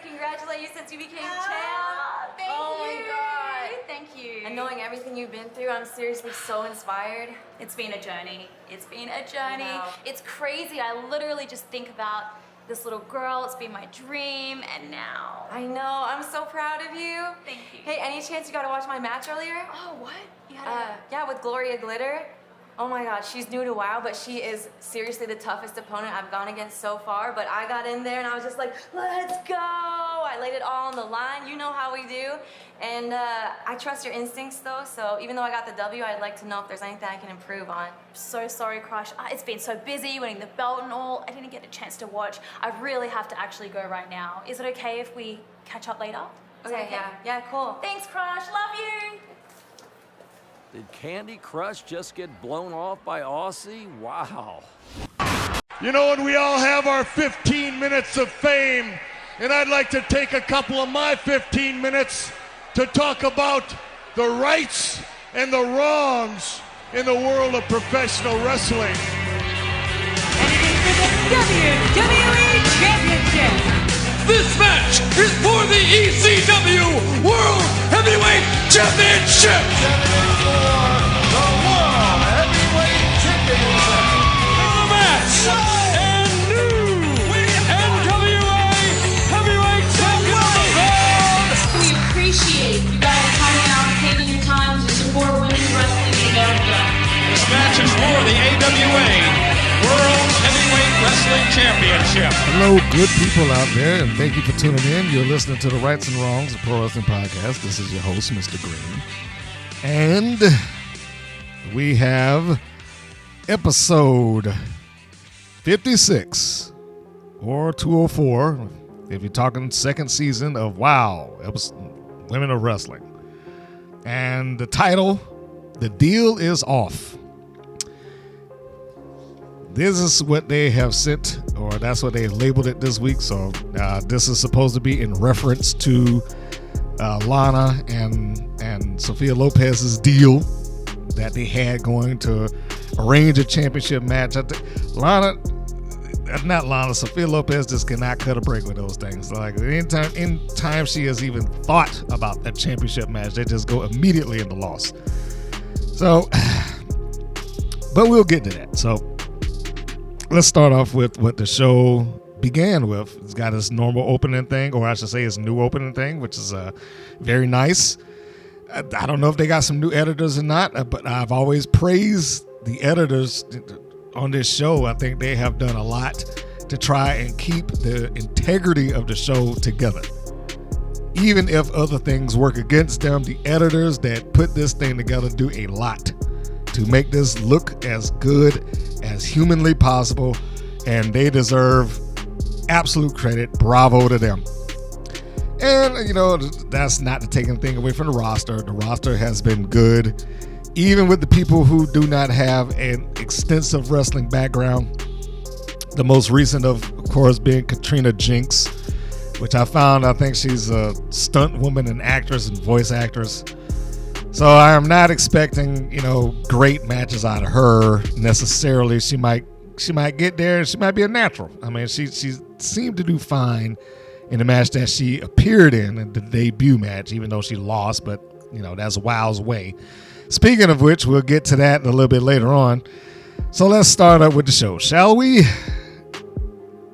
congratulate you since you became champ. Thank you. Oh my God. Thank you. And knowing everything you've been through, I'm seriously so inspired. It's been a journey. It's been a journey. Wow. It's crazy. I literally just think about this little girl. It's been my dream, and now. I know. I'm so proud of you. Thank you. Hey, any chance you got to watch my match earlier? Oh, what? You had Yeah, with Gloria Glitter. Oh my God, she's new to WoW, but she is seriously the toughest opponent I've gone against so far. But I got in there and I was just like, let's go. I laid it all on the line. You know how we do. And I trust your instincts though. So even though I got the W, I'd like to know if there's anything I can improve on. So sorry, Crush. It's been so busy winning the belt and all. I didn't get a chance to watch. I really have to actually go right now. Is it okay if we catch up later? Is that Okay, yeah, cool. Thanks, Crush. Love you. Did Candy Crush just get blown off by Aussie? Wow. You know, and we all have our 15 minutes of fame, and I'd like to take a couple of my 15 minutes to talk about the rights and the wrongs in the world of professional wrestling. And it is for the WWE Championship. This match is for the ECW World Heavyweight Championship. For the World Heavyweight Championship. The match and new NWA Heavyweight Champion. We appreciate you guys coming out and taking your time to support women's wrestling in America. This match is for the AWA World Heavyweight Wrestling Championship. Hello, good people out there, and thank you for tuning in. You're listening to the Rights and Wrongs of Pro Wrestling Podcast. This is your host, Mr. Green. And we have episode 56 or 204, if you're talking second season of WoW, Women of Wrestling. And the title, The Deal Is Off. This is what they have sent, or that's what they labeled it this week. So this is supposed to be in reference to Lana and Sophia Lopez's deal that they had going to arrange a championship match. Sophia Lopez just cannot cut a break with those things. Like anytime she has even thought about a championship match, they just go immediately into loss. So, but we'll get to that. So let's start off with what the show began with. It's got its normal opening thing, or I should say its new opening thing, which is very nice. I don't know if they got some new editors or not, but I've always praised the editors on this show. I think they have done a lot to try and keep the integrity of the show together. Even if other things work against them, the editors that put this thing together do a lot to make this look as good as humanly possible, and they deserve absolute credit. Bravo to them. And, you know, that's not to take anything away from the roster. The roster has been good, even with the people who do not have an extensive wrestling background. The most recent, of course, being Katrina Jinx, which I think she's a stunt woman and actress and voice actress. So I am not expecting, great matches out of her necessarily. She might get there and she might be a natural. I mean, she seemed to do fine in the match that she appeared in the debut match, even though she lost, but that's WoW's way. Speaking of which, we'll get to that a little bit later on. So let's start up with the show, shall we?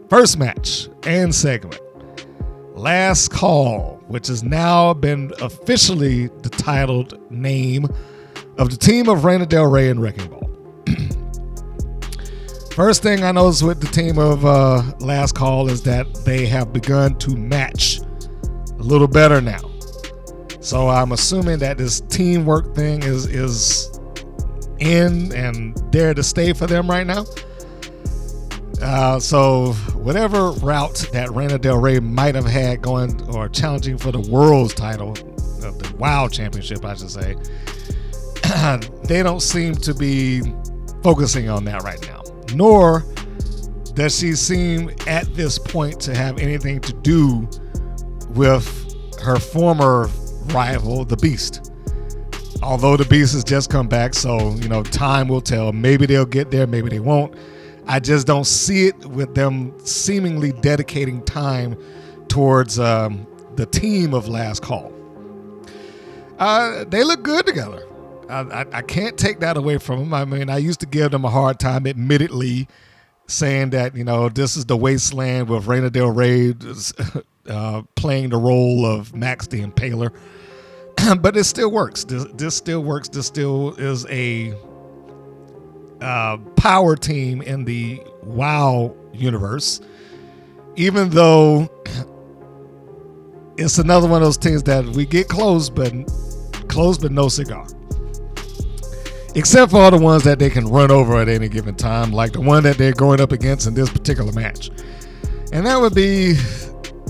First match and segment. Last Call, which has now been officially the titled name of the team of Reina Del Rey and Wrecking Ball. First thing I noticed with the team of Last Call is that they have begun to match a little better now. So I'm assuming that this teamwork thing is in and there to stay for them right now. So whatever route that Reina Del Rey might have had going or challenging for the world's title, the WoW Championship, I should say, they don't seem to be focusing on that right now. Nor does she seem at this point to have anything to do with her former rival, the Beast. Although the Beast has just come back, so time will tell. Maybe they'll get there, maybe they won't. I just don't see it with them seemingly dedicating time towards the team of Last Call. They look good together. I can't take that away from them. I mean, I used to give them a hard time, admittedly, saying that, this is the wasteland with Reina Del Rey playing the role of Max the Impaler. But it still works. This still works. This still is a power team in the WoW universe. Even though it's another one of those teams that we get close, but no cigar. Except for all the ones that they can run over at any given time, like the one that they're going up against in this particular match. And that would be,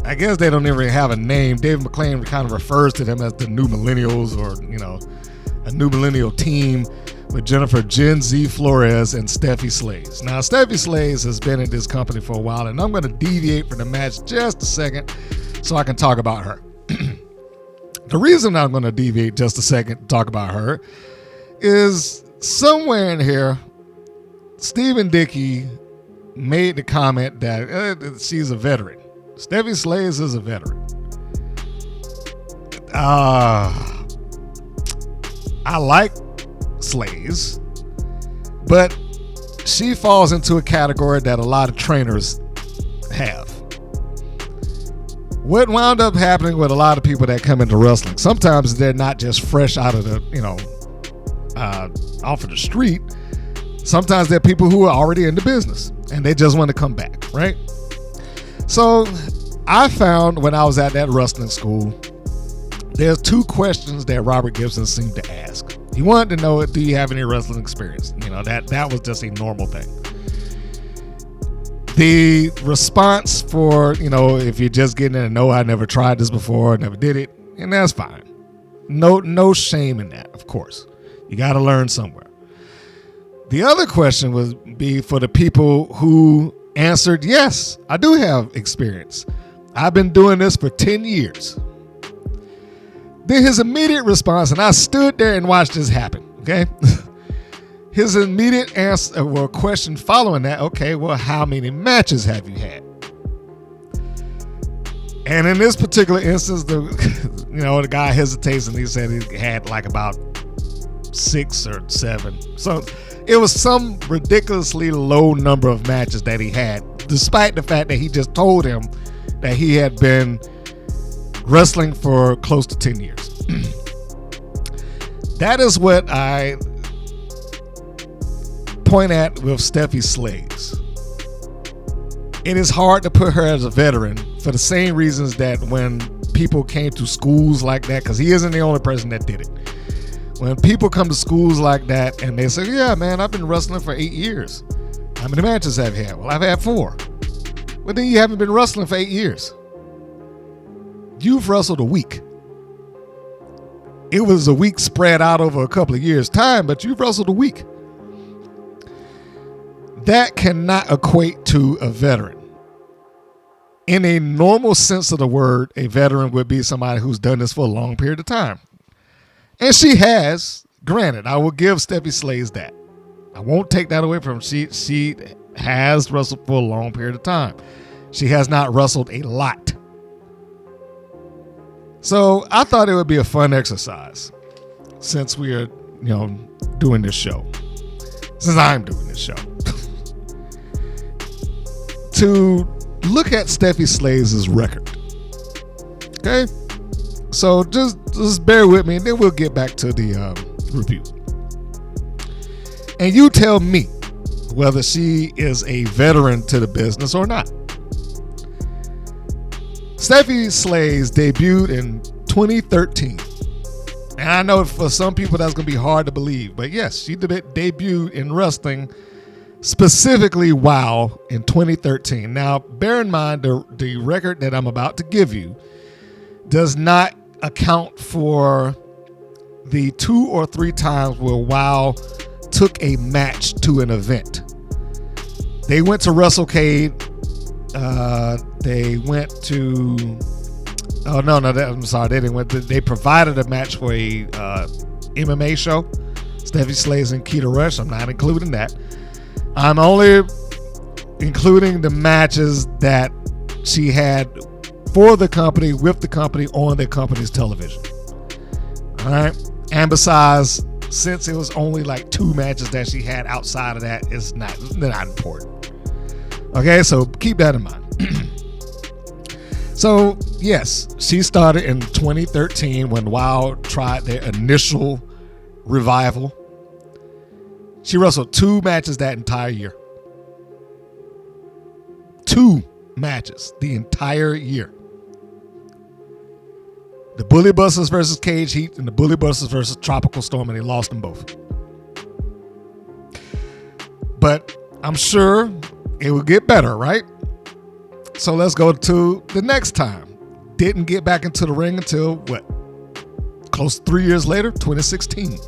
I guess they don't even have a name. Dave McClain kind of refers to them as the New Millennials, or, a New Millennial team with Jennifer Gen Z Florez and Stephy Slayz. Now, Stephy Slayz has been in this company for a while, and I'm going to deviate from the match just a second so I can talk about her. The reason I'm going to deviate just a second to talk about her is somewhere in here, Stephen Dickey made the comment that she's a veteran. Stephy Slayz is a veteran. I like Slayz, but she falls into a category that a lot of trainers have. What wound up happening with a lot of people that come into wrestling, sometimes they're not just fresh out of the, off of the street. Sometimes they're people who are already in the business and they just want to come back, right? So I found when I was at that wrestling school, there's two questions that Robert Gibson seemed to ask. He wanted to know, do you have any wrestling experience? That was just a normal thing. The response for, if you're just getting in, no, I never tried this before, never did it, and that's fine. No shame in that, of course. You got to learn somewhere. The other question would be for the people who answered, yes, I do have experience. I've been doing this for 10 years. Then his immediate response, and I stood there and watched this happen, okay? His immediate answer, question following that, okay, well, how many matches have you had? And in this particular instance, the guy hesitates and he said he had like about 6 or 7. So it was some ridiculously low number of matches that he had, despite the fact that he just told him that he had been wrestling for close to 10 years. That is what I point at with Stephy Slayz. It is hard to put her as a veteran for the same reasons that when people came to schools like that, because he isn't the only person that did it. When people come to schools like that and they say, yeah, man, I've been wrestling for 8 years. How many matches have you had? Well, I've had 4. Well, then you haven't been wrestling for 8 years. You've wrestled a week. It was a week spread out over a couple of years' time, but you've wrestled a week. That cannot equate to a veteran. In a normal sense of the word, a veteran would be somebody who's done this for a long period of time. And she has. Granted, I will give Stephy Slayz that. I won't take that away from her. She has wrestled for a long period of time. She has not wrestled a lot. So I thought it would be a fun exercise since we are, doing this show. Since I'm doing this show. To look at Stephy Slayz's record. Okay? So just bear with me and then we'll get back to the review. And you tell me whether she is a veteran to the business or not. Stephy Slayz debuted in 2013. And I know for some people that's going to be hard to believe, but yes, she debuted in wrestling, specifically WoW, in 2013. Now, bear in mind the record that I'm about to give you does not account for the 2 or 3 times where WoW took a match to an event. They went to WrestleCade. They went to... Oh, no, I'm sorry. They didn't. They provided a match for a MMA show. Stephy Slayz and Keita Rush. I'm not including that. I'm only including the matches that she had for the company, with the company, on their company's television. All right. And besides, since it was only like 2 matches that she had outside of that, they're not important. Okay, so keep that in mind. So, yes, she started in 2013 when WoW tried their initial revival. She wrestled 2 matches that entire year. 2 matches the entire year. The Bully Busters versus Cage Heat and the Bully Busters versus Tropical Storm, and they lost them both. But I'm sure it will get better, right? So let's go to the next time. Didn't get back into the ring until what? Close to 3 years later, 2016.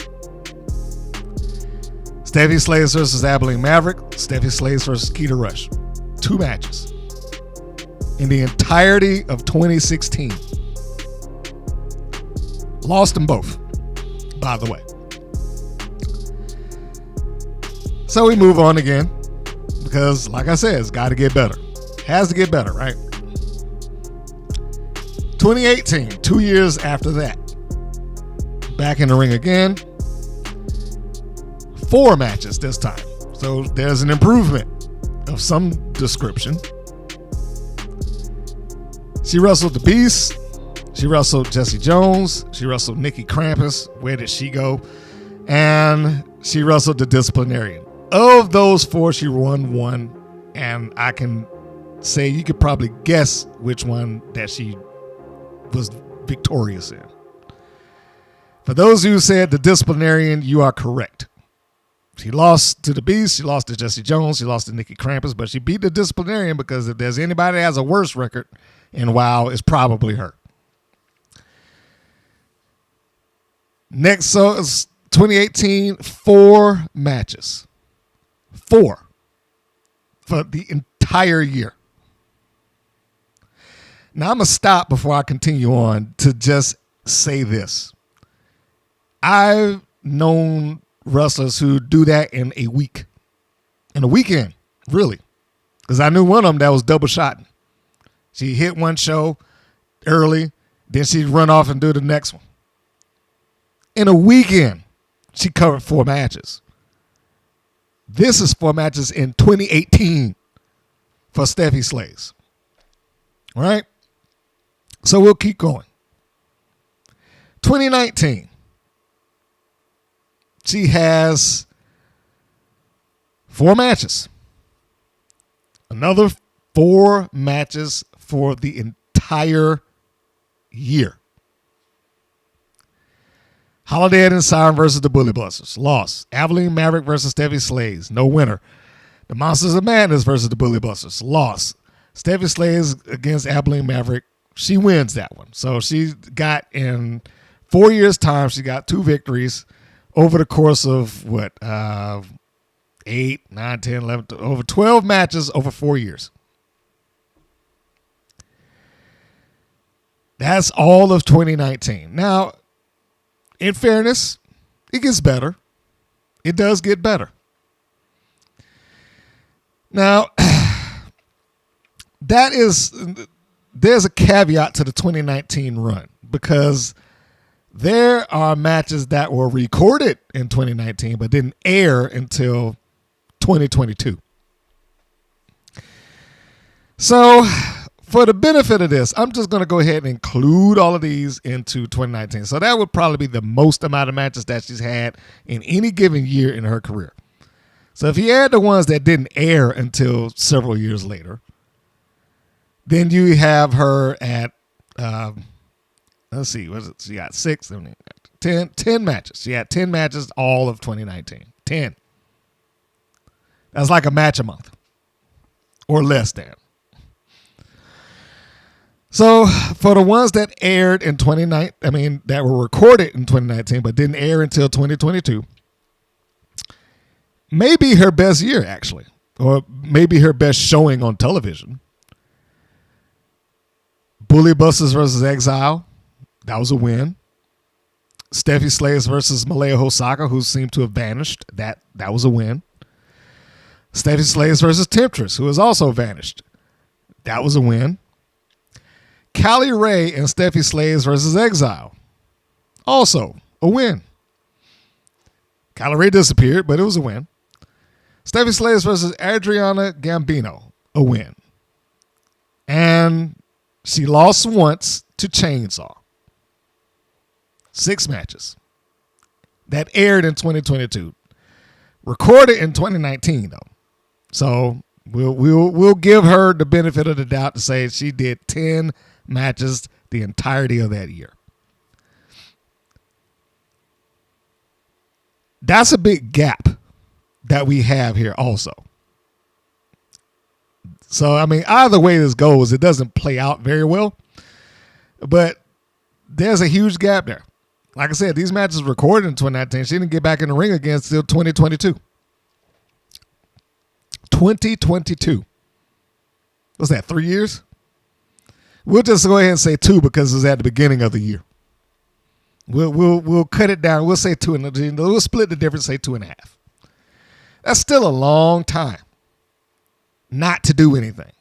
Stephy Slayz versus Abilene Maverick. Stephy Slayz versus Keita Rush. 2 matches in the entirety of 2016. Lost them both, by the way. So we move on again because, like I said, it's got to get better. Has to get better, right? 2018, 2 years after that. Back in the ring again. 4 matches this time. So there's an improvement of some description. She wrestled the Beast. She wrestled Jesse Jones. She wrestled Nikki Krampus. Where did she go? And she wrestled the Disciplinarian. Of those 4, she won 1. And I can say you could probably guess which one that she was victorious in. For those who said the Disciplinarian, you are correct. She lost to the Beast. She lost to Jesse Jones. She lost to Nikki Krampus. But she beat the Disciplinarian because if there's anybody that has a worse record in WoW, it's probably her. Next, so it's 2018, 4 matches. 4 for the entire year. Now, I'm going to stop before I continue on to just say this. I've known wrestlers who do that in a week. In a weekend, really. Because I knew one of them that was double shotting. She hit one show early, then she'd run off and do the next one. In a weekend, she covered 4 matches. This is 4 matches in 2018 for Stephy Slayz. All right? So we'll keep going. 2019. She has 4 matches. Another 4 matches for the entire year. Holidead and Siren versus the Bully Busters. Loss. Abilene Maverick versus Stephy Slayz. No winner. The Monsters of Madness versus the Bully Busters. Loss. Stephy Slayz against Abilene Maverick. She wins that one. So she got, in 4 years' time, she got 2 victories over the course of, 8, 9, 10, 11, over 12 matches over 4 years. That's all of 2019. Now, in fairness, it gets better. It does get better. Now, there's a caveat to the 2019 run because there are matches that were recorded in 2019 but didn't air until 2022. So, for the benefit of this, I'm just going to go ahead and include all of these into 2019. So that would probably be the most amount of matches that she's had in any given year in her career. So if you add the ones that didn't air until several years later, then you have her at, let's see, what is it? She got 6, 10 matches. She had 10 matches all of 2019. 10. That's like a match a month or less than. So for the ones that aired in that were recorded in 2019 but didn't air until 2022, maybe her best year actually, or maybe her best showing on television. Bully Busters versus Exile, that was a win. Stephy Slayz versus Malaya Hosaka, who seemed to have vanished, that was a win. Stephy Slayz versus Temptress, who has also vanished, that was a win. Callie Ray and Stephy Slayz versus Exile. Also a win. Callie Ray disappeared, but it was a win. Stephy Slayz versus Adriana Gambino. A win. And she lost once to Chainsaw. 6 matches. That aired in 2022. Recorded in 2019 though. So we'll give her the benefit of the doubt to say she did 10 matches the entirety of that year. That's a big gap that we have here also. So, I mean, either way this goes, it doesn't play out very well. But there's a huge gap there. Like I said, these matches were recorded in 2019. She didn't get back in the ring again until 2022. 2022. What's that, 3 years? We'll just go ahead and say 2 because it was at the beginning of the year. We'll cut it down. We'll say 2 and we'll split the difference, say 2.5. That's still a long time not to do anything.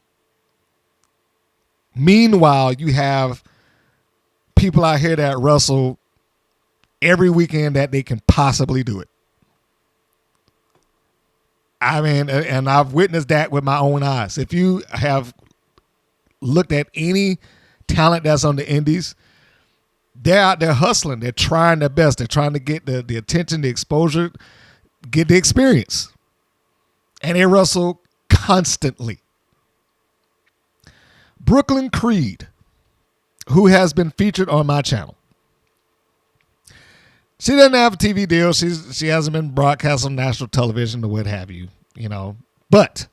Meanwhile, you have people out here that wrestle every weekend that they can possibly do it. I mean, and I've witnessed that with my own eyes. If you have looked at any talent that's on the indies, they're out there hustling. They're trying their best. They're trying to get the attention, the exposure, get the experience. And they wrestle constantly. Brooklyn Creed, who has been featured on my channel. She doesn't have a TV deal. She hasn't been broadcast on national television or what have you, But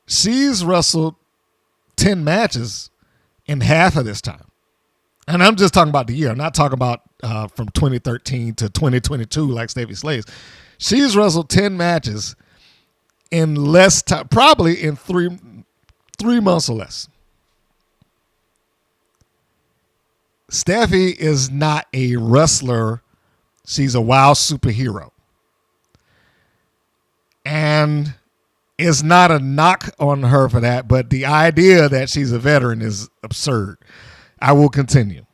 she's wrestled 10 matches in half of this time. And I'm just talking about the year. I'm not talking about from 2013 to 2022 like Stephy Slayz. She's wrestled 10 matches in less time, probably in three months or less. Steffi is not a wrestler. She's a wild superhero. And it's not a knock on her for that, but the idea that she's a veteran is absurd. I will continue.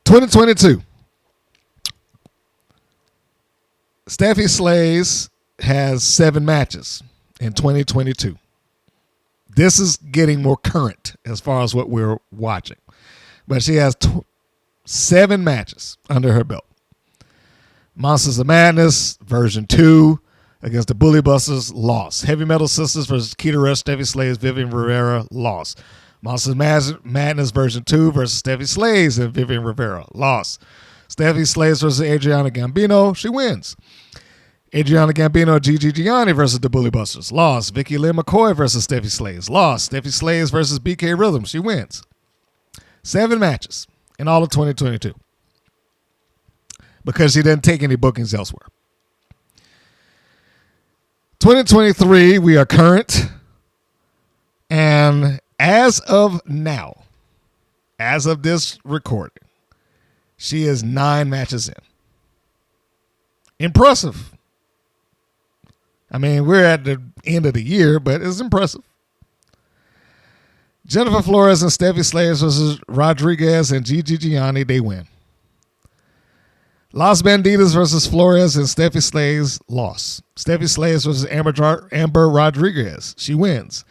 2022. Stephy Slayz has 7 matches in 2022. This is getting more current as far as what we're watching. But she has 7 matches under her belt. Monsters of Madness, version 2, against the Bully Busters, lost. Heavy Metal Sisters versus Keita Rush, Stephy Slayz, Vivian Rivera, lost. Monsters of Madness, version 2 versus Stephy Slayz and Vivian Rivera, lost. Stephy Slayz versus Adriana Gambino, she wins. Adriana Gambino, Gigi Gianni versus the Bully Busters, lost. Vicky Lynn McCoy versus Stephy Slayz, lost. Stephy Slayz versus BK Rhythm, she wins. 7 matches in all of 2022 because she didn't take any bookings elsewhere. 2023, we are current, and as of now, as of this recording, she is 9 matches in. Impressive. I mean, we're at the end of the year, but it's impressive. Jennifer Florez and Stephy Slayz versus Rodriguez and Gigi Gianni, they win. Las Banditas versus Florez and Stephy Slayz, lost. Stephy Slayz versus Amber Rodriguez, she wins.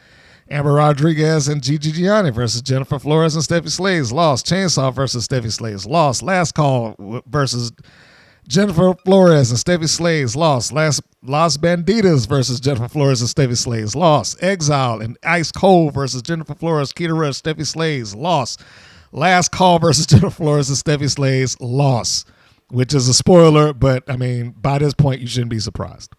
Amber Rodriguez and Gigi Gianni versus Jennifer Florez and Stephy Slayz, lost. Chainsaw versus Stephy Slayz, lost. Last Call versus Jennifer Florez and Stephy Slayz, lost. Las Banditas versus Jennifer Florez and Stephy Slayz, lost. Exile and Ice Cold versus Jennifer Florez, Keita Rush, Stephy Slayz, lost. Last Call versus Jennifer Florez and Stephy Slayz, lost. Which is a spoiler, but I mean, by this point, you shouldn't be surprised.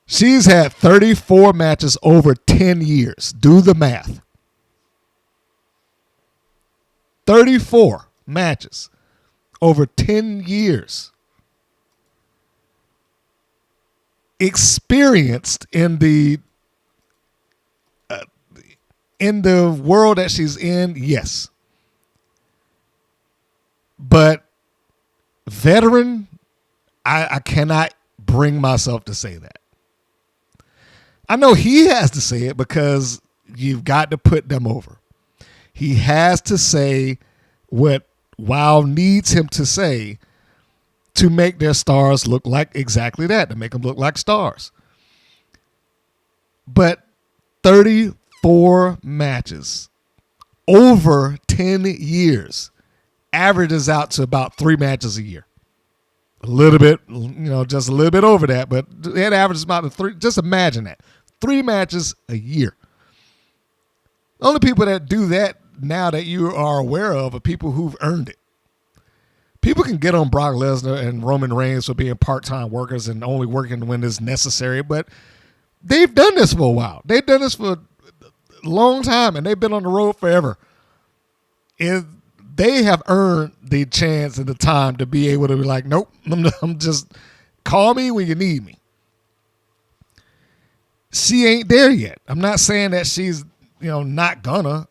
She's had 34 matches over 10 years. Do the math. 34 matches over 10 years. Experienced in the world that she's in, yes. But veteran, I cannot bring myself to say that. I know he has to say it because you've got to put them over. He has to say what WoW needs him to say to make their stars look like exactly that, to make them look like stars. But 34 matches over 10 years averages out to about 3 matches a year. A little bit, just a little bit over that, but it averages about 3. Just imagine that. 3 matches a year. The only people that do that now that you are aware of are people who've earned it. People can get on Brock Lesnar and Roman Reigns for being part-time workers and only working when it's necessary, but they've done this for a while. They've done this for a long time, and they've been on the road forever. They have earned the chance and the time to be able to be like, nope, I'm just call me when you need me. She ain't there yet. I'm not saying that she's, not gonna,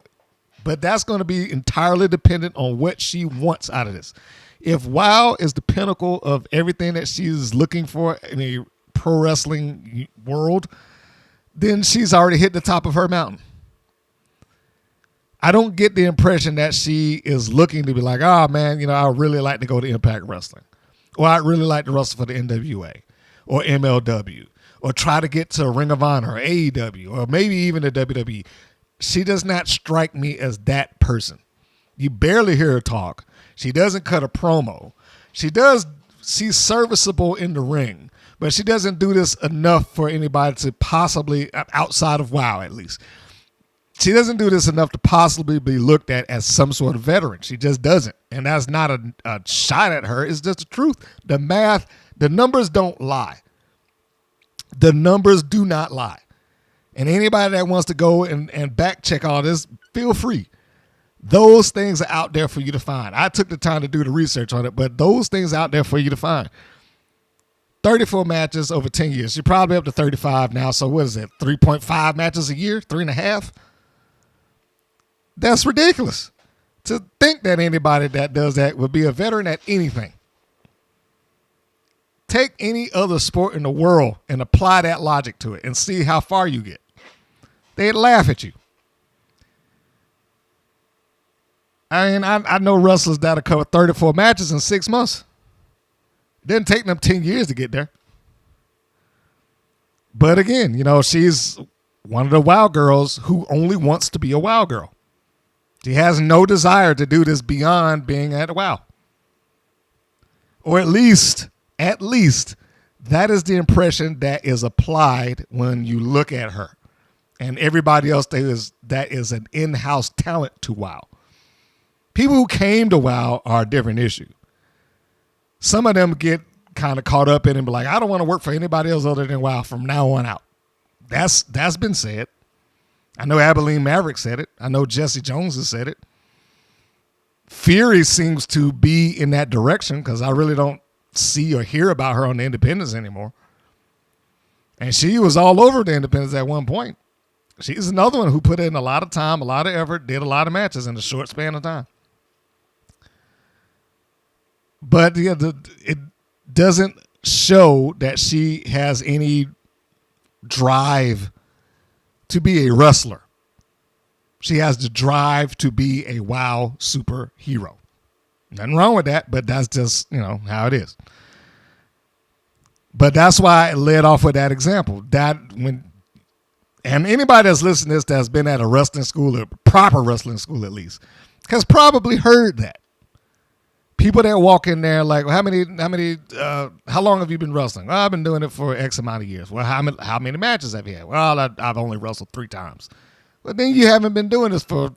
but that's going to be entirely dependent on what she wants out of this. If WoW is the pinnacle of everything that she's looking for in a pro wrestling world, then she's already hit the top of her mountain. I don't get the impression that she is looking to be like, oh man, I would really like to go to Impact Wrestling, or I'd really like to wrestle for the NWA or MLW, or try to get to Ring of Honor or AEW, or maybe even the WWE. She does not strike me as that person. You barely hear her talk. She doesn't cut a promo. She's serviceable in the ring, but she doesn't do this enough for anybody to possibly, outside of WoW at least, she doesn't do this enough to possibly be looked at as some sort of veteran. She just doesn't. And that's not a shot at her. It's just the truth. The math, the numbers don't lie. The numbers do not lie. And anybody that wants to go and back check all this, feel free. Those things are out there for you to find. I took the time to do the research on it, but those things are out there for you to find. 34 matches over 10 years. You're probably up to 35 now. So what is it? 3.5 matches a year? 3.5? That's ridiculous. To think that anybody that does that would be a veteran at anything. Take any other sport in the world and apply that logic to it and see how far you get. They'd laugh at you. I mean, I know wrestlers that'll cover 34 matches in 6 months. It didn't take them 10 years to get there. But again, she's one of the WoW girls who only wants to be a WoW girl. She has no desire to do this beyond being at WoW. Or at least, that is the impression that is applied when you look at her. And everybody else that is an in-house talent to WoW. People who came to WoW are a different issue. Some of them get kind of caught up in it and be like, I don't want to work for anybody else other than WoW from now on out. That's been said. I know Abilene Maverick said it. I know Jesse Jones has said it. Fury seems to be in that direction because I really don't see or hear about her on the independents anymore. And she was all over the independents at one point. She's another one who put in a lot of time, a lot of effort, did a lot of matches in a short span of time. But yeah, it doesn't show that she has any drive to be a wrestler. She has the drive to be a WoW superhero. Nothing wrong with that, but that's just, how it is. But that's why I led off with that example. And anybody that's listening to this that's been at a wrestling school, or proper wrestling school at least, has probably heard that. People that walk in there like, well, how long have you been wrestling? Well, I've been doing it for X amount of years. Well, how many matches have you had? Well, I've only wrestled 3 times. But then you haven't been doing this for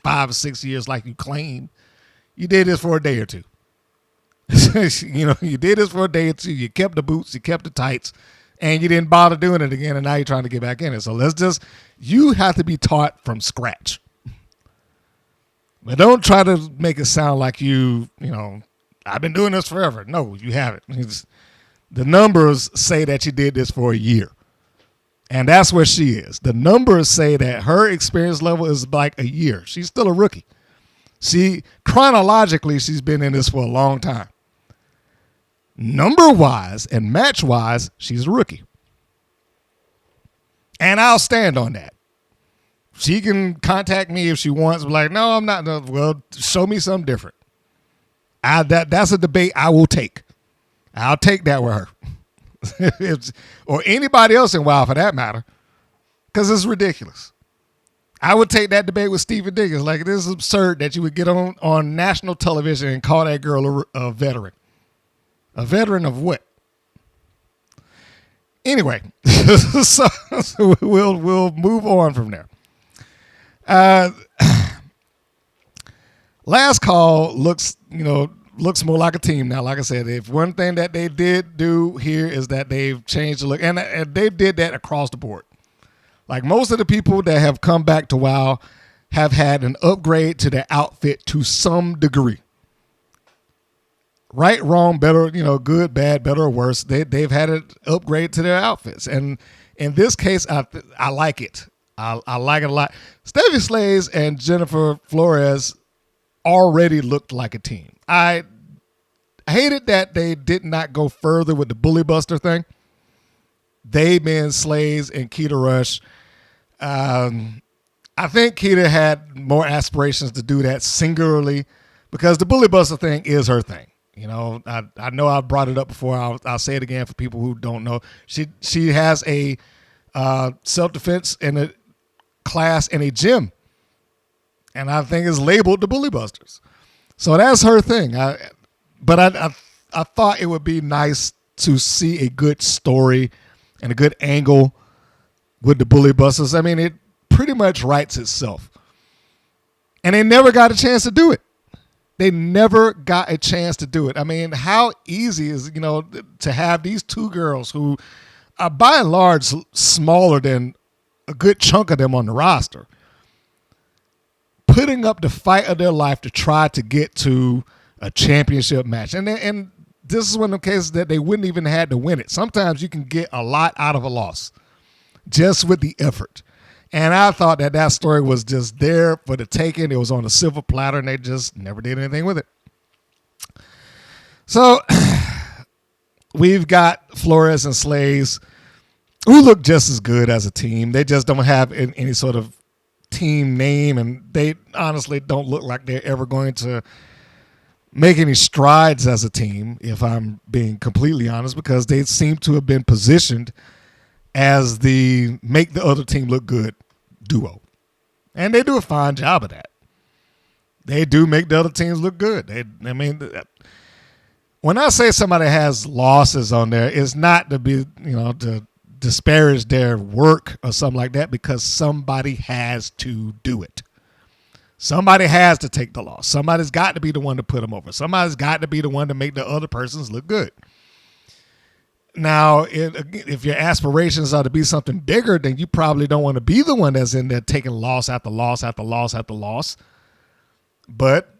5 or 6 years like you claim. You did this for a day or two. You did this for a day or two. You kept the boots, you kept the tights, and you didn't bother doing it again, and now you're trying to get back in it. So you have to be taught from scratch. But don't try to make it sound like I've been doing this forever. No, you haven't. The numbers say that you did this for a year. And that's where she is. The numbers say that her experience level is like a year. She's still a rookie. Chronologically, she's been in this for a long time. Number-wise and match-wise, she's a rookie. And I'll stand on that. She can contact me if she wants. Like, no, I'm not. No, well, show me something different. That's a debate I will take. I'll take that with her. Or anybody else in WoW for that matter. Because it's ridiculous. I would take that debate with Stephen Diggins. Like, this is absurd that you would get on national television and call that girl a veteran. A veteran of what? Anyway, so we'll move on from there. Last call looks more like a team now. Like I said, if one thing that they did do here is that they've changed the look, and they did that across the board. Like most of the people that have come back to WoW have had an upgrade to their outfit to some degree. Right, wrong, better, good, bad, better or worse. They've had an upgrade to their outfits. And in this case, I like it. I like it a lot. Stephy Slayz and Jennifer Florez already looked like a team. I hated that they did not go further with the Bully Buster thing. They being Slayz and Keita Rush. I think Keita had more aspirations to do that singularly because the Bully Buster thing is her thing. I know I brought it up before. I'll say it again for people who don't know. She has a self-defense in a class in a gym, and I think it's labeled the Bully Busters. So that's her thing. But I thought it would be nice to see a good story and a good angle with the Bully Busters. I mean, it pretty much writes itself. And they never got a chance to do it. They never got a chance to do it. I mean, how easy is, to have these two girls who are by and large smaller than a good chunk of them on the roster, putting up the fight of their life to try to get to a championship match. And this is one of the cases that they wouldn't even have to win it. Sometimes you can get a lot out of a loss just with the effort. And I thought that story was just there for the taking. It was on a silver platter, and they just never did anything with it. So we've got Florez and Slayz, who look just as good as a team. They just don't have any sort of team name, and they honestly don't look like they're ever going to make any strides as a team, if I'm being completely honest, because they seem to have been positioned as the make the other team look good duo. And they do a fine job of that. They do make the other teams look good. When I say somebody has losses on there, it's not to be, to disparage their work or something like that, because somebody has to do it. Somebody has to take the loss. Somebody's got to be the one to put them over. Somebody's got to be the one to make the other persons look good. Now, if your aspirations are to be something bigger, then you probably don't want to be the one that's in there taking loss after loss after loss after loss. But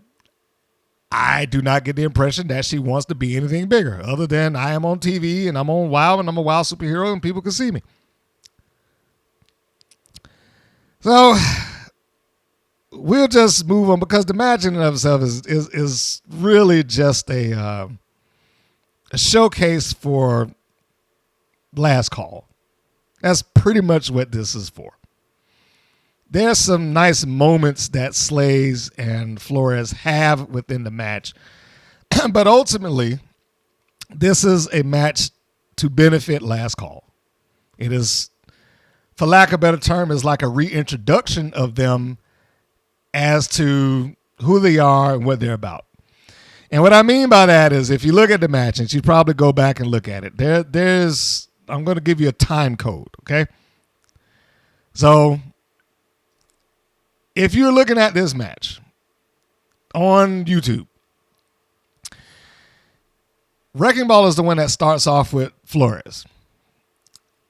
I do not get the impression that she wants to be anything bigger, other than I am on TV and I'm on WoW and I'm a WoW superhero and people can see me. So we'll just move on, because the match in and of itself is really just a showcase for last call. That's pretty much what this is for. There's some nice moments that Slayz and Florez have within the match, but ultimately, this is a match to benefit last call. It is, for lack of a better term, is like a reintroduction of them as to who they are and what they're about. And what I mean by that is, if you look at the match, and you probably go back and look at it, there's, I'm going to give you a time code, okay? So if you're looking at this match on YouTube, Wrecking Ball is the one that starts off with Florez.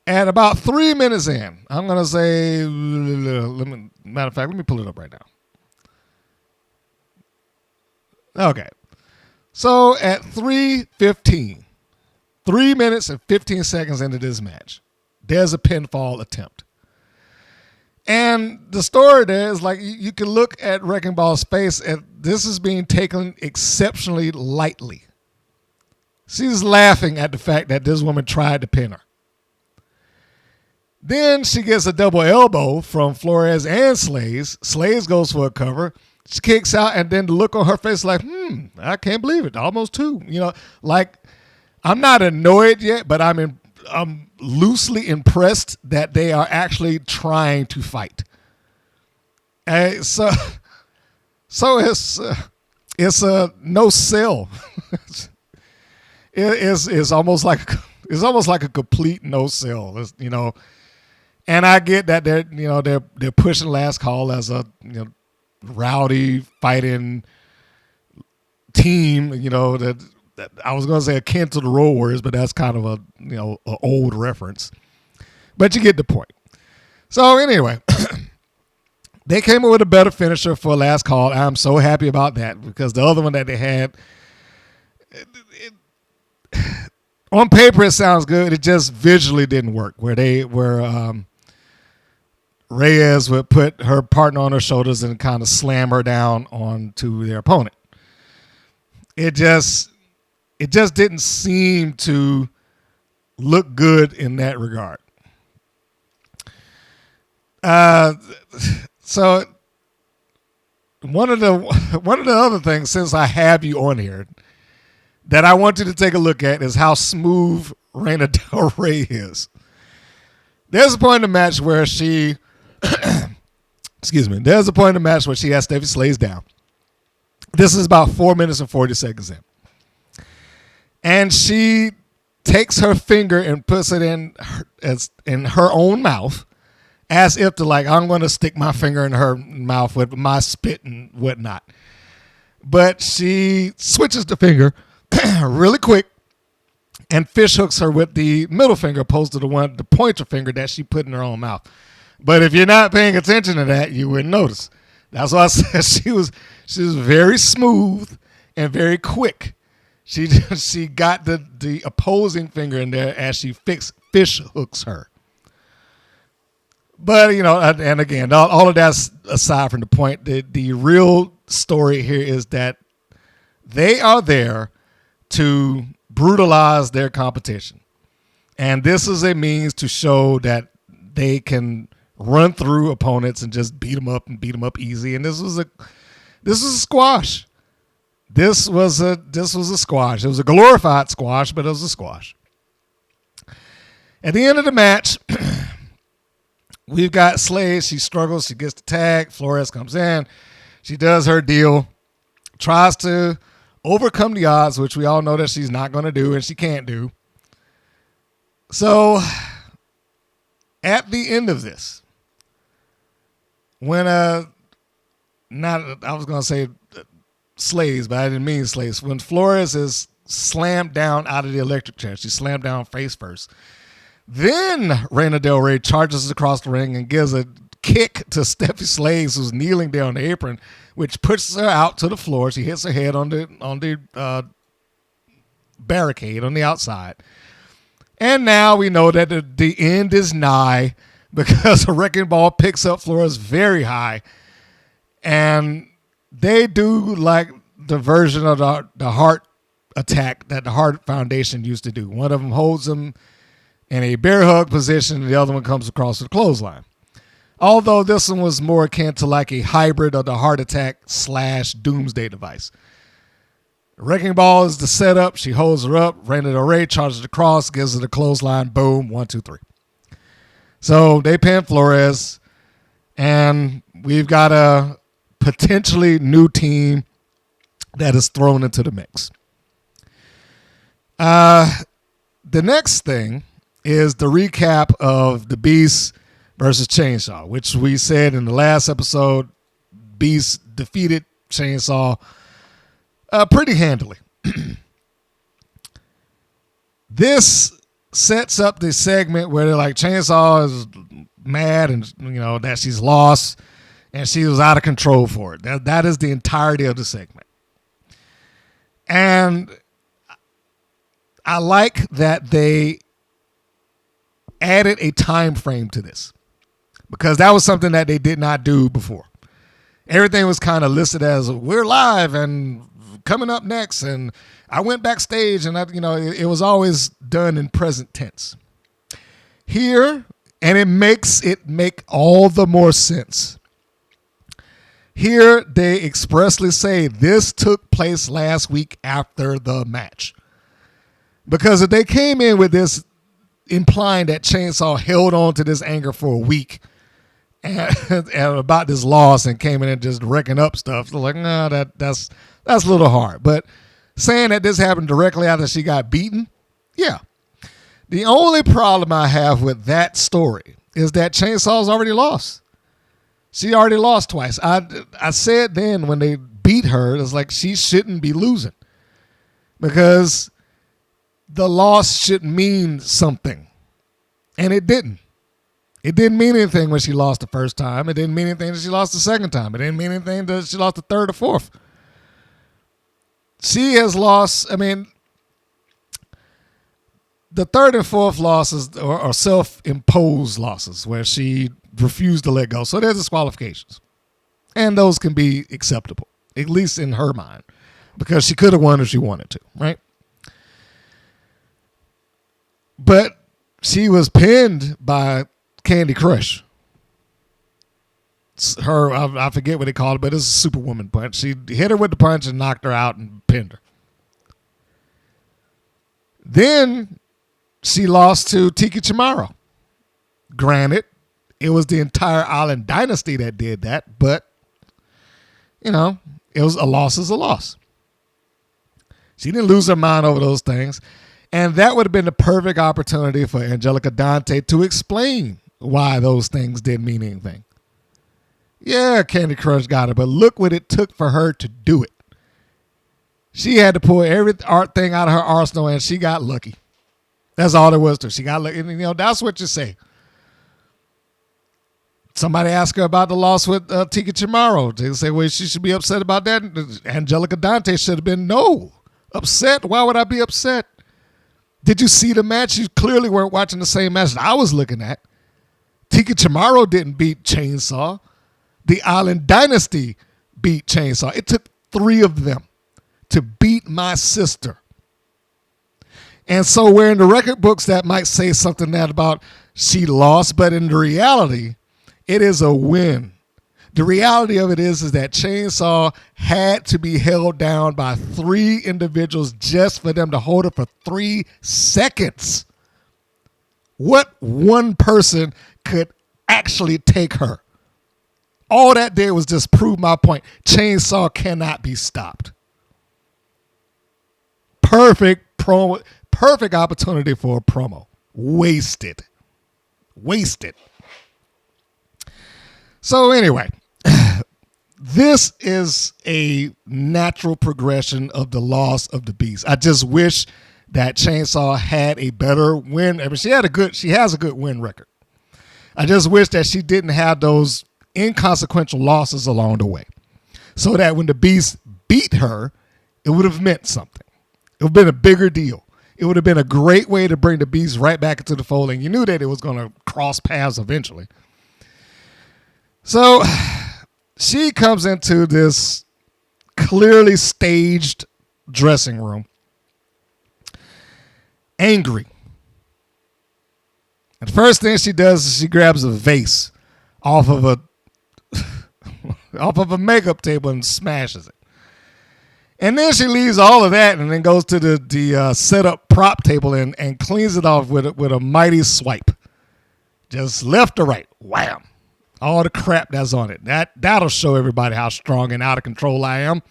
At about 3 minutes in, I'm going to say, matter of fact, let me pull it up right now. Okay. So at 3:15, 3 minutes and 15 seconds into this match, there's a pinfall attempt. And the story there is like, you can look at Wrecking Ball's face, and this is being taken exceptionally lightly. She's laughing at the fact that this woman tried to pin her. Then she gets a double elbow from Florez and Slayz. Slayz goes for a cover. She kicks out, and then the look on her face like, I can't believe it. Almost 2. You know, like, I'm not annoyed yet, but I'm loosely impressed that they are actually trying to fight. And so it's a no sell. It's almost like a complete no sell. You know, and I get that they're pushing Last Call as a rowdy fighting team. You know that I was going to say akin to the Road Warriors, but that's kind of a an old reference. But you get the point. So anyway. They came up with a better finisher for Last Call. I'm so happy about that because the other one that they had, on paper it sounds good. It just visually didn't work. Where Reyes would put her partner on her shoulders and kind of slam her down onto their opponent. It just didn't seem to look good in that regard. So one of the other things, since I have you on here, that I want you to take a look at is how smooth Reina Del Rey is. There's a point in the match where she, there's a point in the match where she has Stephy Slayz down. This is about 4 minutes and 40 seconds in. And she takes her finger and puts it in her own mouth, as if to like, I'm going to stick my finger in her mouth with my spit and whatnot. But she switches the finger really quick and fish hooks her with the middle finger opposed to the pointer finger that she put in her own mouth. But if you're not paying attention to that, you wouldn't notice. That's why I said she was very smooth and very quick. She got the opposing finger in there as she fish hooks her. But, and again, all of that's aside from the point. The real story here is that they are there to brutalize their competition. And this is a means to show that they can run through opponents and just beat them up easy. And this was a squash. This was a squash. It was a glorified squash, but it was a squash. At the end of the match, we've got Slayz. She struggles. She gets the tag. Florez comes in. She does her deal. Tries to overcome the odds, which we all know that she's not going to do and she can't do. So, at the end of this, when I was going to say Slayz, but I didn't mean Slayz. When Florez is slammed down out of the electric chair, she slammed down face first. Then Reina Del Rey charges across the ring and gives a kick to Stephy Slayz, who's kneeling there on the apron, which pushes her out to the floor. She hits her head on the barricade on the outside. And now we know that the end is nigh because a wrecking ball picks up Florez very high. And they do like the version of the heart attack that the Heart Foundation used to do. One of them holds them in a bear hug position, and the other one comes across the clothesline. Although this one was more akin to like a hybrid of the heart attack / doomsday device. Wrecking ball is the setup. She holds her up. Reina Del Rey charges across, gives her the clothesline. Boom, 1, 2, 3. So they pin Florez, and we've got a potentially new team that is thrown into the mix. The next thing is the recap of the Beast versus Chainsaw, which we said in the last episode, Beast defeated Chainsaw pretty handily. This sets up this segment where they're like, Chainsaw is mad and that she's lost and she was out of control for it. That is the entirety of the segment. And I like that they added a time frame to this because that was something that they did not do before. Everything was kind of listed as we're live and coming up next, and I went backstage, and it was always done in present tense. Here, And it makes it make all the more sense. Here they expressly say this took place last week after the match. Because if they came in with this implying that Chainsaw held on to this anger for a week and about this loss and came in and just wrecking up stuff, so like, no, that's a little hard. But saying that this happened directly after she got beaten, yeah. The only problem I have with that story is that Chainsaw's already lost. She already lost twice. I said then when they beat her, it's like she shouldn't be losing because the loss should mean something. And it didn't. It didn't mean anything when she lost the first time. It didn't mean anything that she lost the second time. It didn't mean anything that she lost the third or fourth. She has lost, the third and fourth losses are self-imposed losses where she refused to let go. So there's disqualifications. And those can be acceptable, at least in her mind, because she could have won if she wanted to, right? But she was pinned by Candy Crush. Her, I forget what they call it, but it's a Superwoman punch. She hit her with the punch and knocked her out and pinned her. Then she lost to Tiki Chamorro. Granted, it was the entire Island Dynasty that did that, but, it was a loss is a loss. She didn't lose her mind over those things. And that would have been the perfect opportunity for Angelica Dante to explain why those things didn't mean anything. Yeah, Candy Crush got it, but look what it took for her to do it. She had to pull every art thing out of her arsenal, and she got lucky. That's all there was to her. She got lucky. And, that's what you say. Somebody asked her about the loss with Tiki Chamorro. They say, well, she should be upset about that. Angelica Dante should have been, no. Upset? Why would I be upset? Did you see the match? You clearly weren't watching the same match that I was looking at. Tiki Chamorro didn't beat Chainsaw. The Island Dynasty beat Chainsaw. It took 3 of them to beat my sister. And so where in the record books that might say something that about she lost, but in the reality, it is a win. The reality of it is that Chainsaw had to be held down by 3 individuals just for them to hold her for 3 seconds. What one person could actually take her? All that did was just prove my point. Chainsaw cannot be stopped. Perfect promo, perfect opportunity for a promo. Wasted. So anyway, this is a natural progression of the loss of the Beast. I just wish that Chainsaw had a better win. She has a good win record. I just wish that she didn't have those inconsequential losses along the way, so that when the Beast beat her, it would have meant something. It would have been a bigger deal. It would have been a great way to bring the Beast right back into the fold, and you knew that it was going to cross paths eventually. So she comes into this clearly staged dressing room, angry. And the first thing she does is she grabs a vase off of a makeup table and smashes it. And then she leaves all of that and then goes to the set-up prop table and cleans it off with a mighty swipe. Just left to right. Wham. All the crap that's on it. That'll show everybody how strong and out of control I am.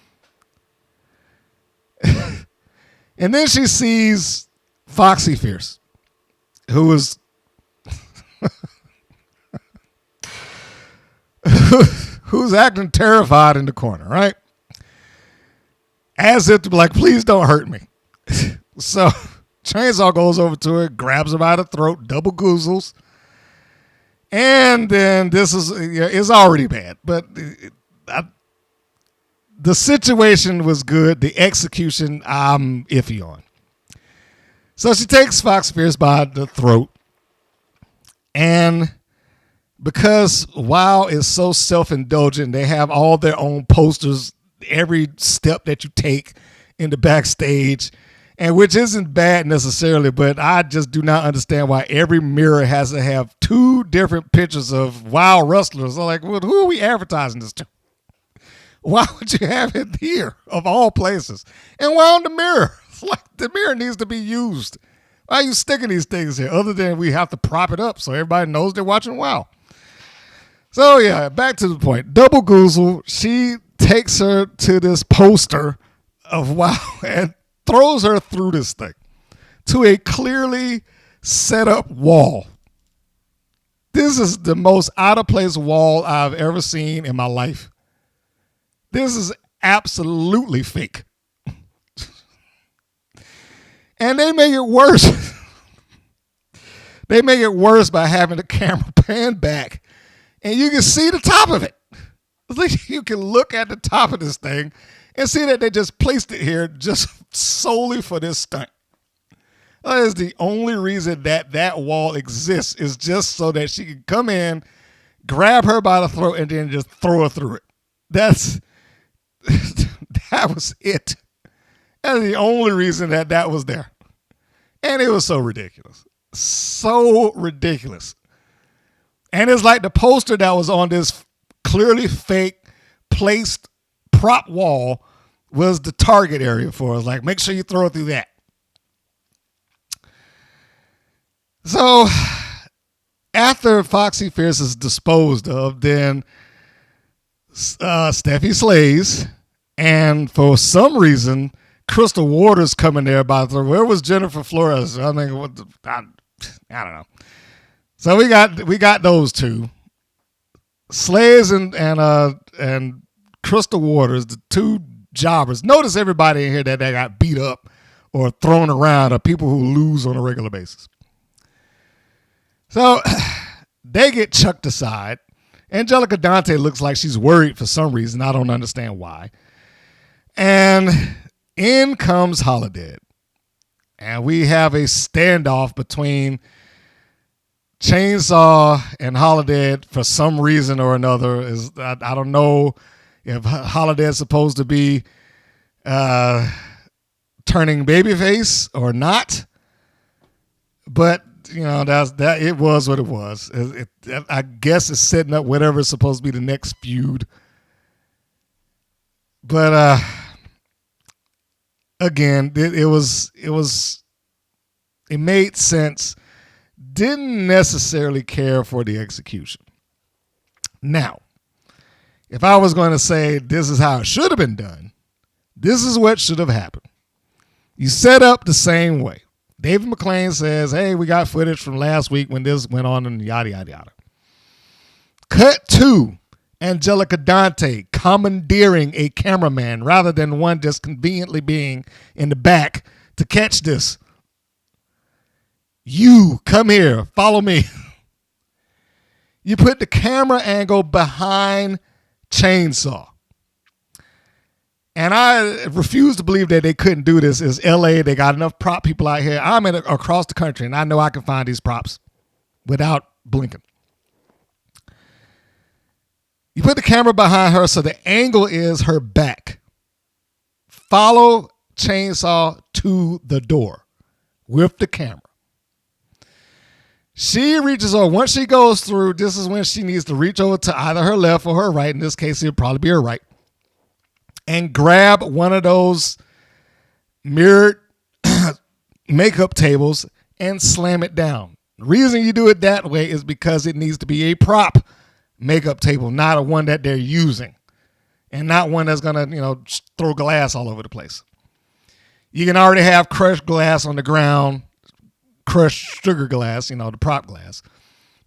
And then she sees Foxy Fierce, who is who's acting terrified in the corner, right? As if to be like, please don't hurt me. So Chainsaw goes over to her, grabs her by the throat, double goozles. And then this is already bad, but the situation was good. The execution, I'm iffy on. So she takes Fox Fierce by the throat. And because WoW is so self-indulgent, they have all their own posters every step that you take in the backstage. And which isn't bad necessarily, but I just do not understand why every mirror has to have two different pictures of wild wrestlers. I'm like, well, who are we advertising this to? Why would you have it here, of all places? And why on the mirror? It's like the mirror needs to be used. Why are you sticking these things here? Other than we have to prop it up so everybody knows they're watching WoW. So, yeah, back to the point. Double Goozle, she takes her to this poster of WoW and throws her through this thing to a clearly set up wall. This is the most out of place wall I've ever seen in my life. This is absolutely fake. And they make it worse. They make it worse by having the camera pan back and you can see the top of it. At least you can look at the top of this thing and see that they just placed it here just solely for this stunt. That is the only reason that that wall exists, is just so that she can come in, grab her by the throat, and then just throw her through it. That was it. That's the only reason that that was there. And it was so ridiculous. So ridiculous. And it's like the poster that was on this clearly fake placed prop wall was the target area for us. Like, make sure you throw it through that. So after Foxy Fierce is disposed of, then Stephy Slayz, and for some reason, Crystal Waters coming there by the where was Jennifer Florez? I mean, I don't know. So we got those two, Slayz and Crystal Waters, the two jobbers. Notice everybody in here that got beat up or thrown around are people who lose on a regular basis. So they get chucked aside. Angelica Dante looks like she's worried for some reason. I don't understand why. And in comes Holidead. And we have a standoff between Chainsaw and Holidead for some reason or another. I don't know if Holidead's supposed to be turning babyface or not. But you know, that it was what it was. I guess it's setting up whatever's supposed to be the next feud. But again, it made sense. Didn't necessarily care for the execution. Now, if I was going to say this is how it should have been done, this is what should have happened. You set up the same way. David McClain says, hey, we got footage from last week when this went on and yada, yada, yada. Cut to Angelica Dante commandeering a cameraman rather than one just conveniently being in the back to catch this. You, come here, follow me. You put the camera angle behind Chainsaw. And I refuse to believe that they couldn't do this. It's LA. They got enough prop people out here. I'm across the country, and I know I can find these props without blinking. You put the camera behind her so the angle is her back. Follow Chainsaw to the door with the camera. She reaches over. Once she goes through, this is when she needs to reach over to either her left or her right. In this case, it would probably be her right. And grab one of those mirrored makeup tables and slam it down. The reason you do it that way is because it needs to be a prop makeup table, not a one that they're using. And not one that's going to, throw glass all over the place. You can already have crushed glass on the ground, crushed sugar glass, the prop glass.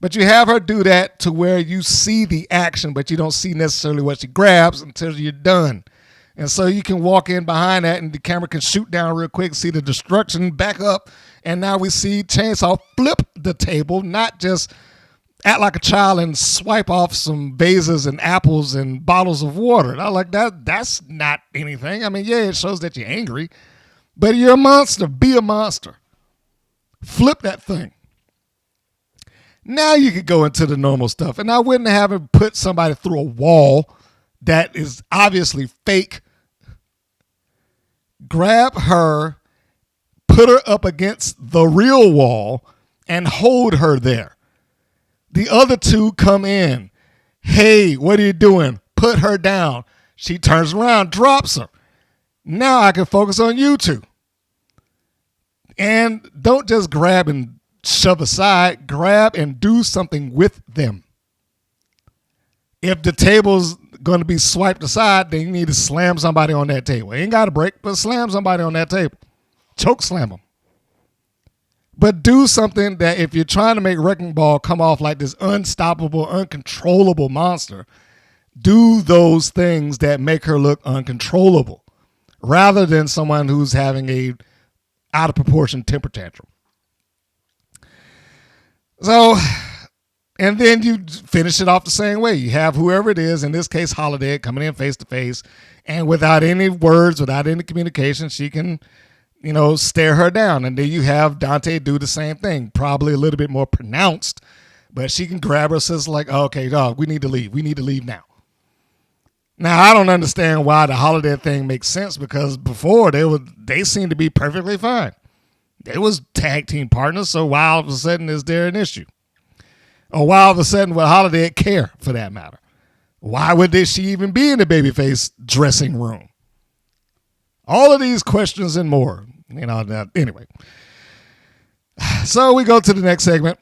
But you have her do that to where you see the action, but you don't see necessarily what she grabs until you're done. And so you can walk in behind that and the camera can shoot down real quick, see the destruction, back up. And now we see Chainsaw flip the table, not just act like a child and swipe off some vases and apples and bottles of water. And I like that. That's not anything. I mean, yeah, it shows that you're angry, but you're a monster. Be a monster. Flip that thing. Now you could go into the normal stuff. And I wouldn't have him put somebody through a wall that is obviously fake. Grab her put her up against the real wall, and hold her there. The other two come in. Hey, what are you doing? Put her down. She turns around, drops her. Now I can focus on you two. And don't just grab and shove aside. Grab and do something with them. If the table's going to be swiped aside, then you need to slam somebody on that table. Ain't got to break, but slam somebody on that table. Choke slam them. But do something that if you're trying to make Wrecking Ball come off like this unstoppable, uncontrollable monster, do those things that make her look uncontrollable rather than someone who's having a out of proportion temper tantrum. So, and then you finish it off the same way. You have whoever it is, in this case, Holidead, coming in face to face, and without any words, without any communication, she can, stare her down. And then you have Dante do the same thing, probably a little bit more pronounced, but she can grab her sister like, oh, okay, dog, we need to leave. We need to leave now. Now, I don't understand why the Holidead thing makes sense, because before they seemed to be perfectly fine. They was tag team partners, so why all of a sudden is there an issue? Or why all of a sudden would Holidead care, for that matter? Why would she even be in the babyface dressing room? All of these questions and more. Anyway. So we go to the next segment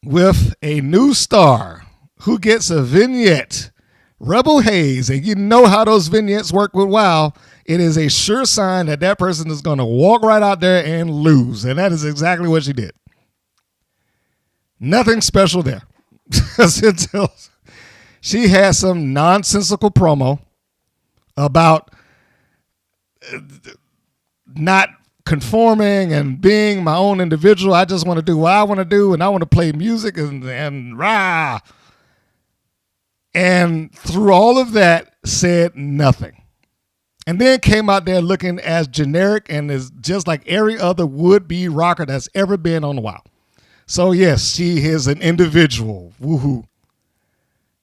with a new star who gets a vignette. Rebel Haze. And you know how those vignettes work with WoW. It is a sure sign that person is going to walk right out there and lose. And that is exactly what she did. Nothing special there. Until she had some nonsensical promo about not conforming and being my own individual. I just want to do what I want to do, and I want to play music and rah. And through all of that, said nothing. And then came out there looking as generic and as just like every other would-be rocker that's ever been on the WoW. So yes, she is an individual. Woohoo!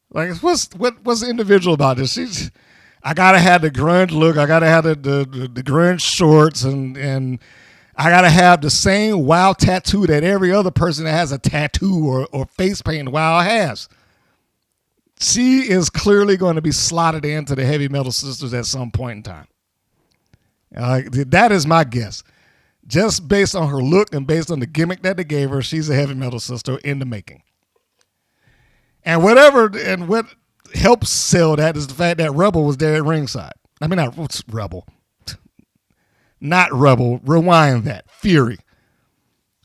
Like what's individual about this? I gotta have the grunge look. I gotta have the grunge shorts, and I gotta have the same WoW tattoo that every other person that has a tattoo or face paint WoW has. She is clearly going to be slotted into the Heavy Metal Sisters at some point in time. That is my guess. Just based on her look and based on the gimmick that they gave her, she's a Heavy Metal Sister in the making. And what helps sell that is the fact that Rebel was there at ringside. I mean, not Rebel. Not Rebel. Rewind that. Fury.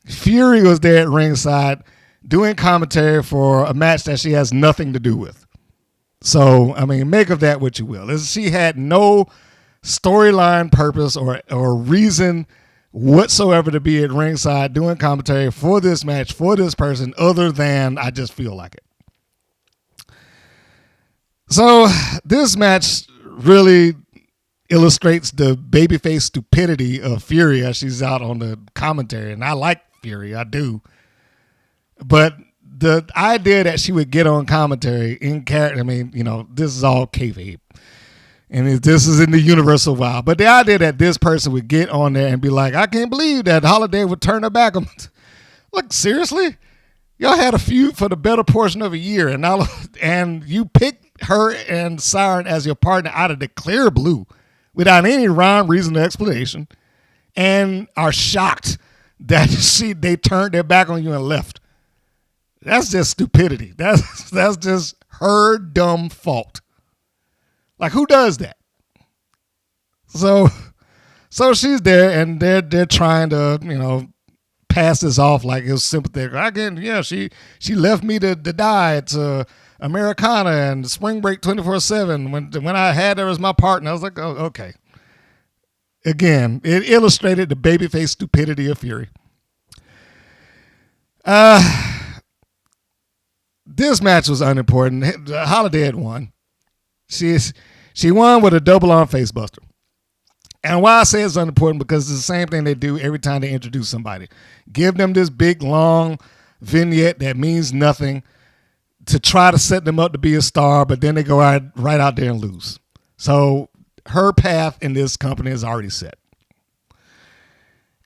Fury was there at ringside doing commentary for a match that she has nothing to do with. So, I mean, make of that what you will. She had no storyline purpose or reason whatsoever to be at ringside doing commentary for this match, for this person, other than I just feel like it. So, this match really illustrates the babyface stupidity of Fury as she's out on the commentary. And I like Fury, I do. But the idea that she would get on commentary in character, I mean, this is all kayfabe. And this is in the universal WoW. But the idea that this person would get on there and be like, I can't believe that Holidead would turn her back on. Look, seriously? Y'all had a feud for the better portion of a year, and you picked her and Siren as your partner out of the clear blue without any rhyme, reason, or explanation, and are shocked that they turned their back on you and left. That's just stupidity. That's just her dumb fault. Like, who does that? So she's there, and they're trying to, pass this off like it was sympathetic. She left me to die at Americana and Spring Break 24/7 when I had her as my partner. I was like, oh, okay. Again, it illustrated the babyface stupidity of Fury. This match was unimportant. Holidead won. She won with a double arm facebuster. And why I say it's unimportant, because it's the same thing they do every time they introduce somebody. Give them this big, long vignette that means nothing to try to set them up to be a star, but then they go right out there and lose. So her path in this company is already set.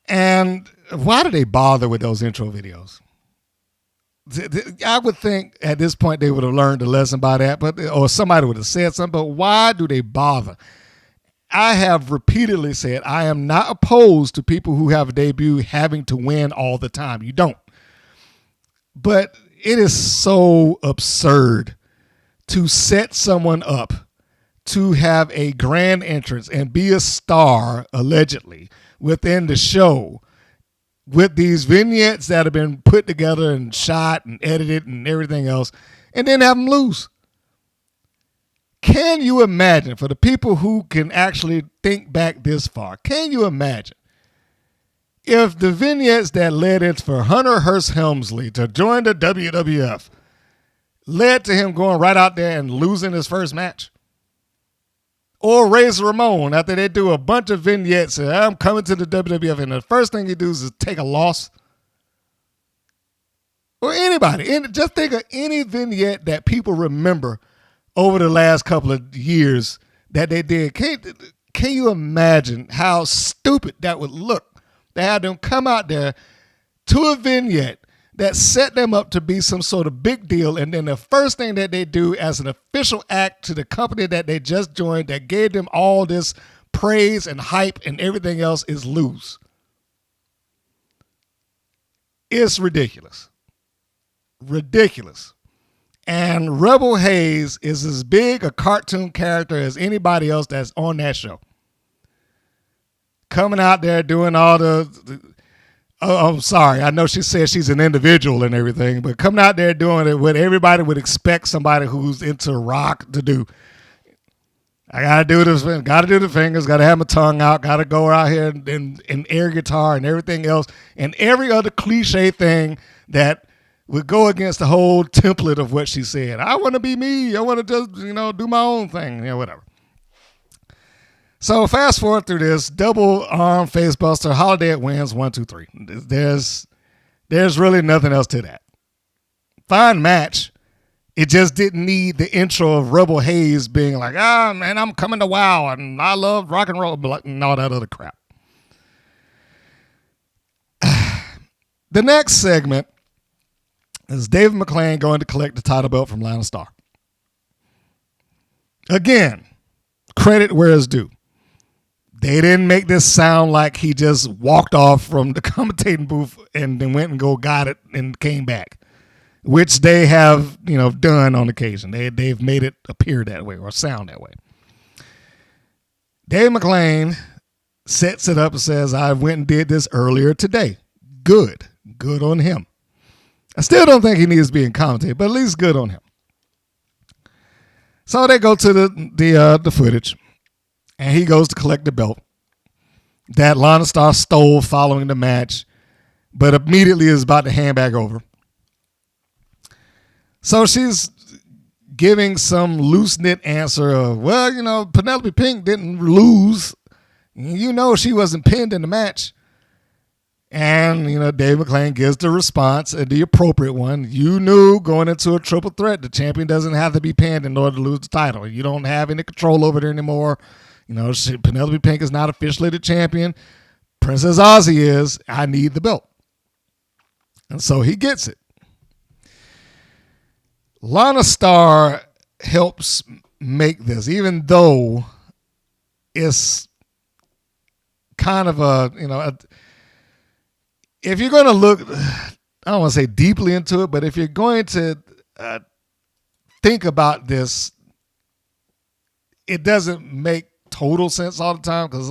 And why do they bother with those intro videos? I would think at this point they would have learned a lesson by that, or somebody would have said something, but why do they bother? I have repeatedly said I am not opposed to people who have a debut having to win all the time. You don't. But it is so absurd to set someone up to have a grand entrance and be a star, allegedly, within the show with these vignettes that have been put together and shot and edited and everything else, and then have them lose. Can you imagine, for the people who can actually think back this far, can you imagine if the vignettes that led it for Hunter Hearst Helmsley to join the WWF led to him going right out there and losing his first match? Or Razor Ramon, after they do a bunch of vignettes, and I'm coming to the WWF, and the first thing he does is take a loss? Or anybody. Just think of any vignette that people remember over the last couple of years that they did. Can you imagine how stupid that would look? They had them come out there to a vignette that set them up to be some sort of big deal, and then the first thing that they do as an official act to the company that they just joined that gave them all this praise and hype and everything else is lose. It's ridiculous. Ridiculous. And Rebel Haze is as big a cartoon character as anybody else that's on that show. Coming out there doing all I'm sorry. I know she says she's an individual and everything, but coming out there doing it what everybody would expect somebody who's into rock to do. I gotta do this. Gotta do the fingers. Gotta have my tongue out. Gotta go out here and air guitar and everything else, and every other cliche thing that would go against the whole template of what she said. I want to be me. I want to just do my own thing. Whatever. So fast forward through this double arm face buster. Holidead wins 1, 2, 3. There's really nothing else to that. Fine match. It just didn't need the intro of Rebel Haze being like, man, I'm coming to WOW and I love rock and roll and all that other crap. The next segment is David McClain going to collect the title belt from Lana Star. Again, credit where it's due. They didn't make this sound like he just walked off from the commentating booth and then went and got it and came back, which they have, done on occasion. They've made it appear that way or sound that way. Dave McClain sets it up and says, I went and did this earlier today. Good on him. I still don't think he needs to be in commentary, but at least good on him. So they go to the footage. And he goes to collect the belt that Lana Star stole following the match, but immediately is about to hand back over. So she's giving some loose-knit answer of, Penelope Pink didn't lose. She wasn't pinned in the match. And, Dave McClain gives the response, the appropriate one. You knew going into a triple threat, the champion doesn't have to be pinned in order to lose the title. You don't have any control over it anymore. Penelope Pink is not officially the champion. Princess Aussie is. I need the belt. And so he gets it. Lana Star helps make this, even though it's kind of if you're going to look, I don't want to say deeply into it, but if you're going to think about this, it doesn't make total sense all the time, because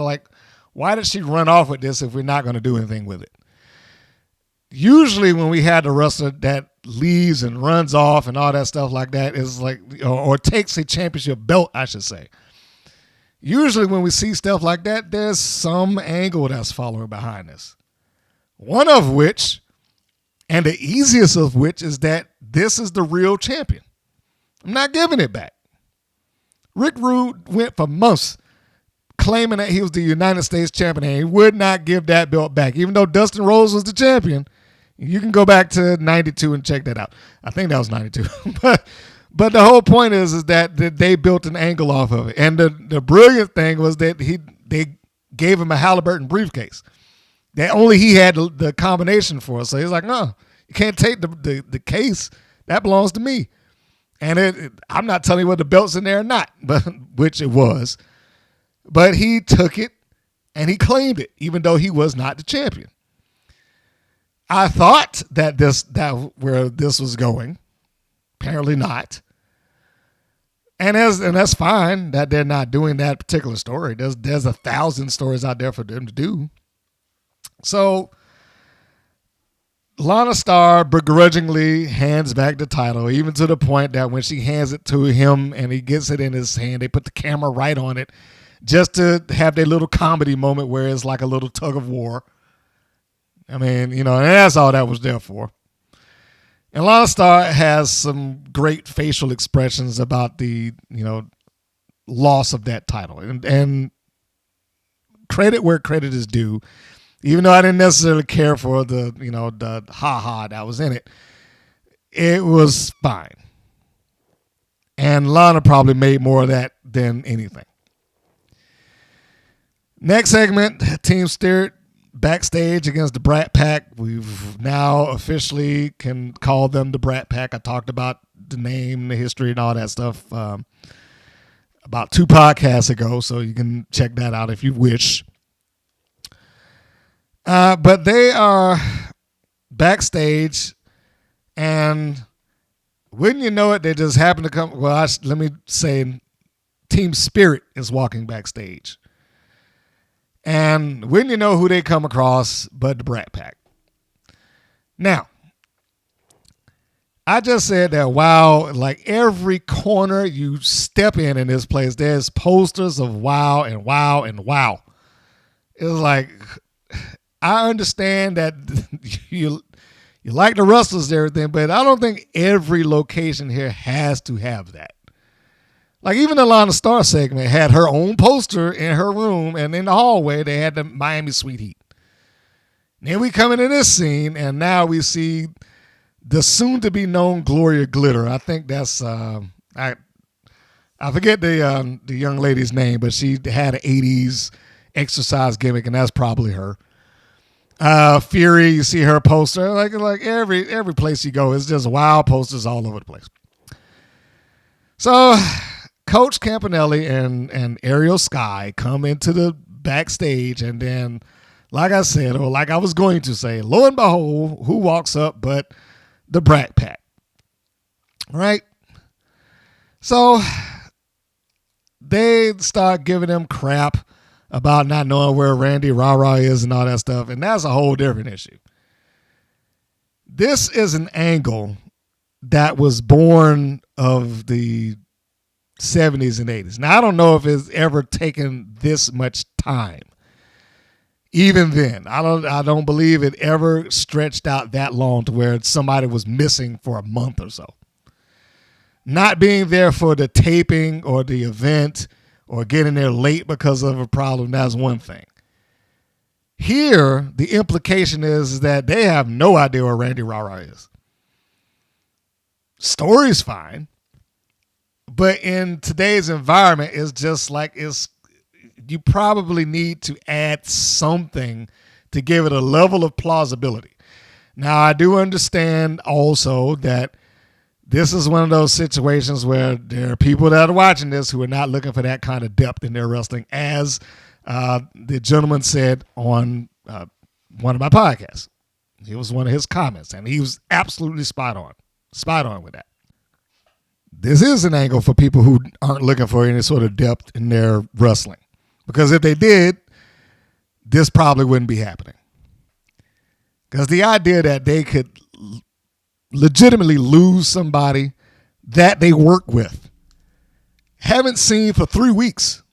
why did she run off with this if we're not going to do anything with it? Usually when we had a wrestler that leaves and runs off and all that stuff like that is or takes a championship belt, I should say. Usually when we see stuff like that, there's some angle that's following behind this. One of which, and the easiest of which, is that this is the real champion. I'm not giving it back. Rick Rude went for months claiming that he was the United States champion, and he would not give that belt back. Even though Dustin Rhodes was the champion, you can go back to 92 and check that out. I think that was 92. But the whole point is that they built an angle off of it. And the brilliant thing was that they gave him a Halliburton briefcase. that only he had the combination for. So he's like, no, you can't take the case. That belongs to me. And I'm not telling you whether the belt's in there or not, but which it was. But he took it and he claimed it, even though he was not the champion. I thought that where this was going. Apparently not. And that's fine that they're not doing that particular story. There's 1,000 stories out there for them to do. So Lana Starr begrudgingly hands back the title, even to the point that when she hands it to him and he gets it in his hand, they put the camera right on it just to have their little comedy moment where it's like a little tug of war. I mean, and that's all that was there for. And Lana Starr has some great facial expressions about the, loss of that title. And credit where credit is due. Even though I didn't necessarily care for the ha-ha that was in it, it was fine. And Lana probably made more of that than anything. Next segment, Team Spirit backstage against the Brat Pack. We've now officially can call them the Brat Pack. I talked about the name, the history, and all that stuff about 2 podcasts ago, so you can check that out if you wish. But they are backstage, and wouldn't you know it, they just happen to come. Well, let me say Team Spirit is walking backstage. And wouldn't you know who they come across but the Brat Pack. Now, I just said that, wow, like every corner you step in this place, there's posters of wow and wow and wow. It's like, I understand that you like the wrestlers and everything, but I don't think every location here has to have that. Like even the Lana Starr segment had her own poster in her room, and in the hallway they had the Miami Sweet Heat. Then we come into this scene, and now we see the soon-to-be known Gloria Glitter. I think that's I forget the young lady's name, but she had an '80s exercise gimmick, and that's probably her. Fury, you see her poster like every place you go, it's just wild posters all over the place. So Coach Campanelli and Ariel Sky come into the backstage, and then, like I said, or like I was going to say, lo and behold, who walks up but the Brat Pack, right? So they start giving them crap about not knowing where Randy Rah-Rah is and all that stuff, and that's a whole different issue. This is an angle that was born of the 70s and 80s. Now, I don't know if it's ever taken this much time. Even then, I don't believe it ever stretched out that long to where somebody was missing for a month or so. Not being there for the taping or the event or getting there late because of a problem, that's one thing. Here, the implication is that they have no idea where Randy Rah-Rah is. Story's fine. But in today's environment, it's just like you probably need to add something to give it a level of plausibility. Now, I do understand also that this is one of those situations where there are people that are watching this who are not looking for that kind of depth in their wrestling, as the gentleman said on one of my podcasts. It was one of his comments, and he was absolutely spot on with that. This is an angle for people who aren't looking for any sort of depth in their wrestling. Because if they did, this probably wouldn't be happening. Because the idea that they could legitimately lose somebody that they work with, haven't seen for 3 weeks.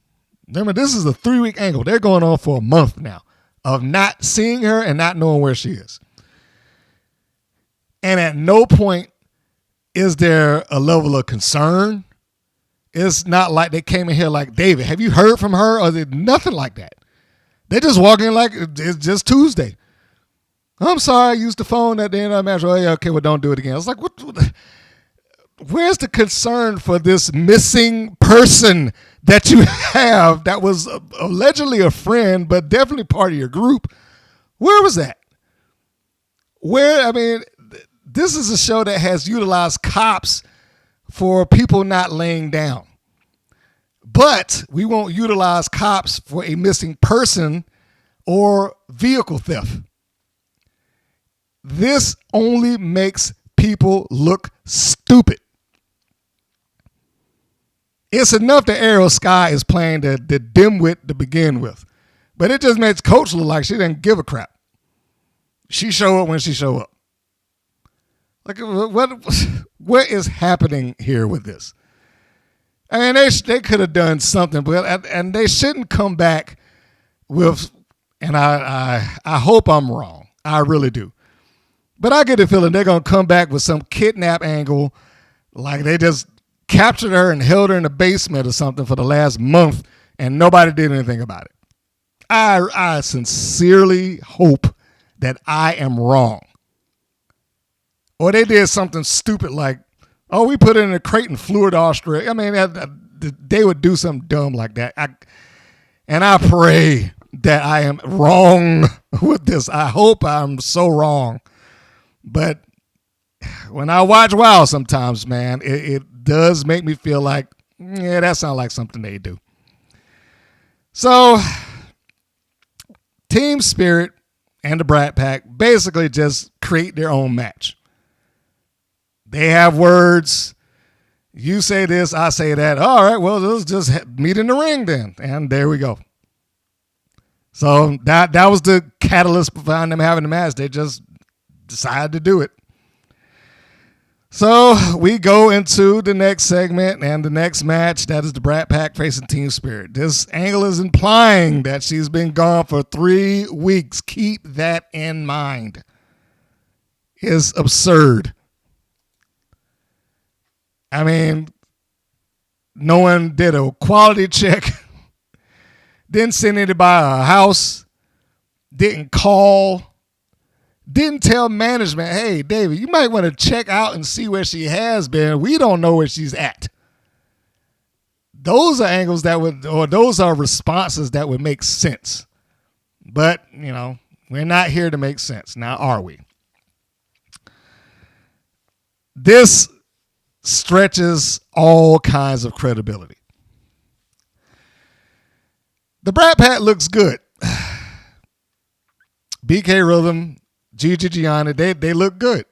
Remember, this is a 3-week angle. They're going on for a month now of not seeing her and not knowing where she is. And at no point is there a level of concern. It's not like they came in here like, David, have you heard from her? Or nothing like that. They just walk in like it's just Tuesday. I'm sorry, I used the phone at the end of the match. Oh, yeah, okay, well, don't do it again. I was like, what? Where's the concern for this missing person that you have that was allegedly a friend, but definitely part of your group? Where was that? This is a show that has utilized cops for people not laying down. But we won't utilize cops for a missing person or vehicle theft. This only makes people look stupid. It's enough that Ariel Sky is playing the dimwit to begin with. But it just makes Coach look like she didn't give a crap. She show up when she show up. Like, what is happening here with this? I mean, they could have done something, and they shouldn't come back with, and I hope I'm wrong. I really do. But I get the feeling they're going to come back with some kidnap angle, like they just captured her and held her in the basement or something for the last month, and nobody did anything about it. I sincerely hope that I am wrong. Or they did something stupid like, oh, we put it in a crate and flew it to Australia. I mean, they would do something dumb like that. And I pray that I am wrong with this. I hope I'm so wrong. But when I watch WoW sometimes, man, it does make me feel like, yeah, that sounds like something they do. So, Team Spirit and the Brat Pack basically just create their own match. They have words. You say this, I say that. All right, well, let's just meet in the ring then. And there we go. So that was the catalyst behind them having the match. They just decided to do it. So we go into the next segment and the next match. That is the Brat Pack facing Team Spirit. This angle is implying that she's been gone for 3 weeks. Keep that in mind. It's absurd. I mean, no one did a quality check, didn't send anybody to a house, didn't call, didn't tell management, hey, David, you might want to check out and see where she has been. We don't know where she's at. Those are angles those are responses that would make sense. But, we're not here to make sense. Now, are we? This stretches all kinds of credibility. The Brat Pack looks good. BK Rhythm, Gigi Gianni, they look good.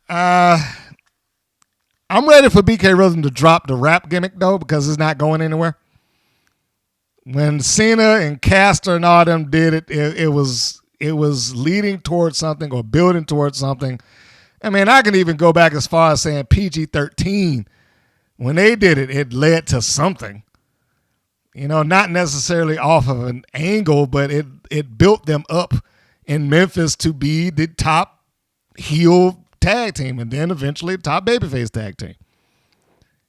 I'm ready for BK Rhythm to drop the rap gimmick, though, because it's not going anywhere. When Cena and Caster and all them did it, it was leading towards something or building towards something. I mean, I can even go back as far as saying PG-13. When they did it, it led to something. Not necessarily off of an angle, but it built them up in Memphis to be the top heel tag team and then eventually top babyface tag team.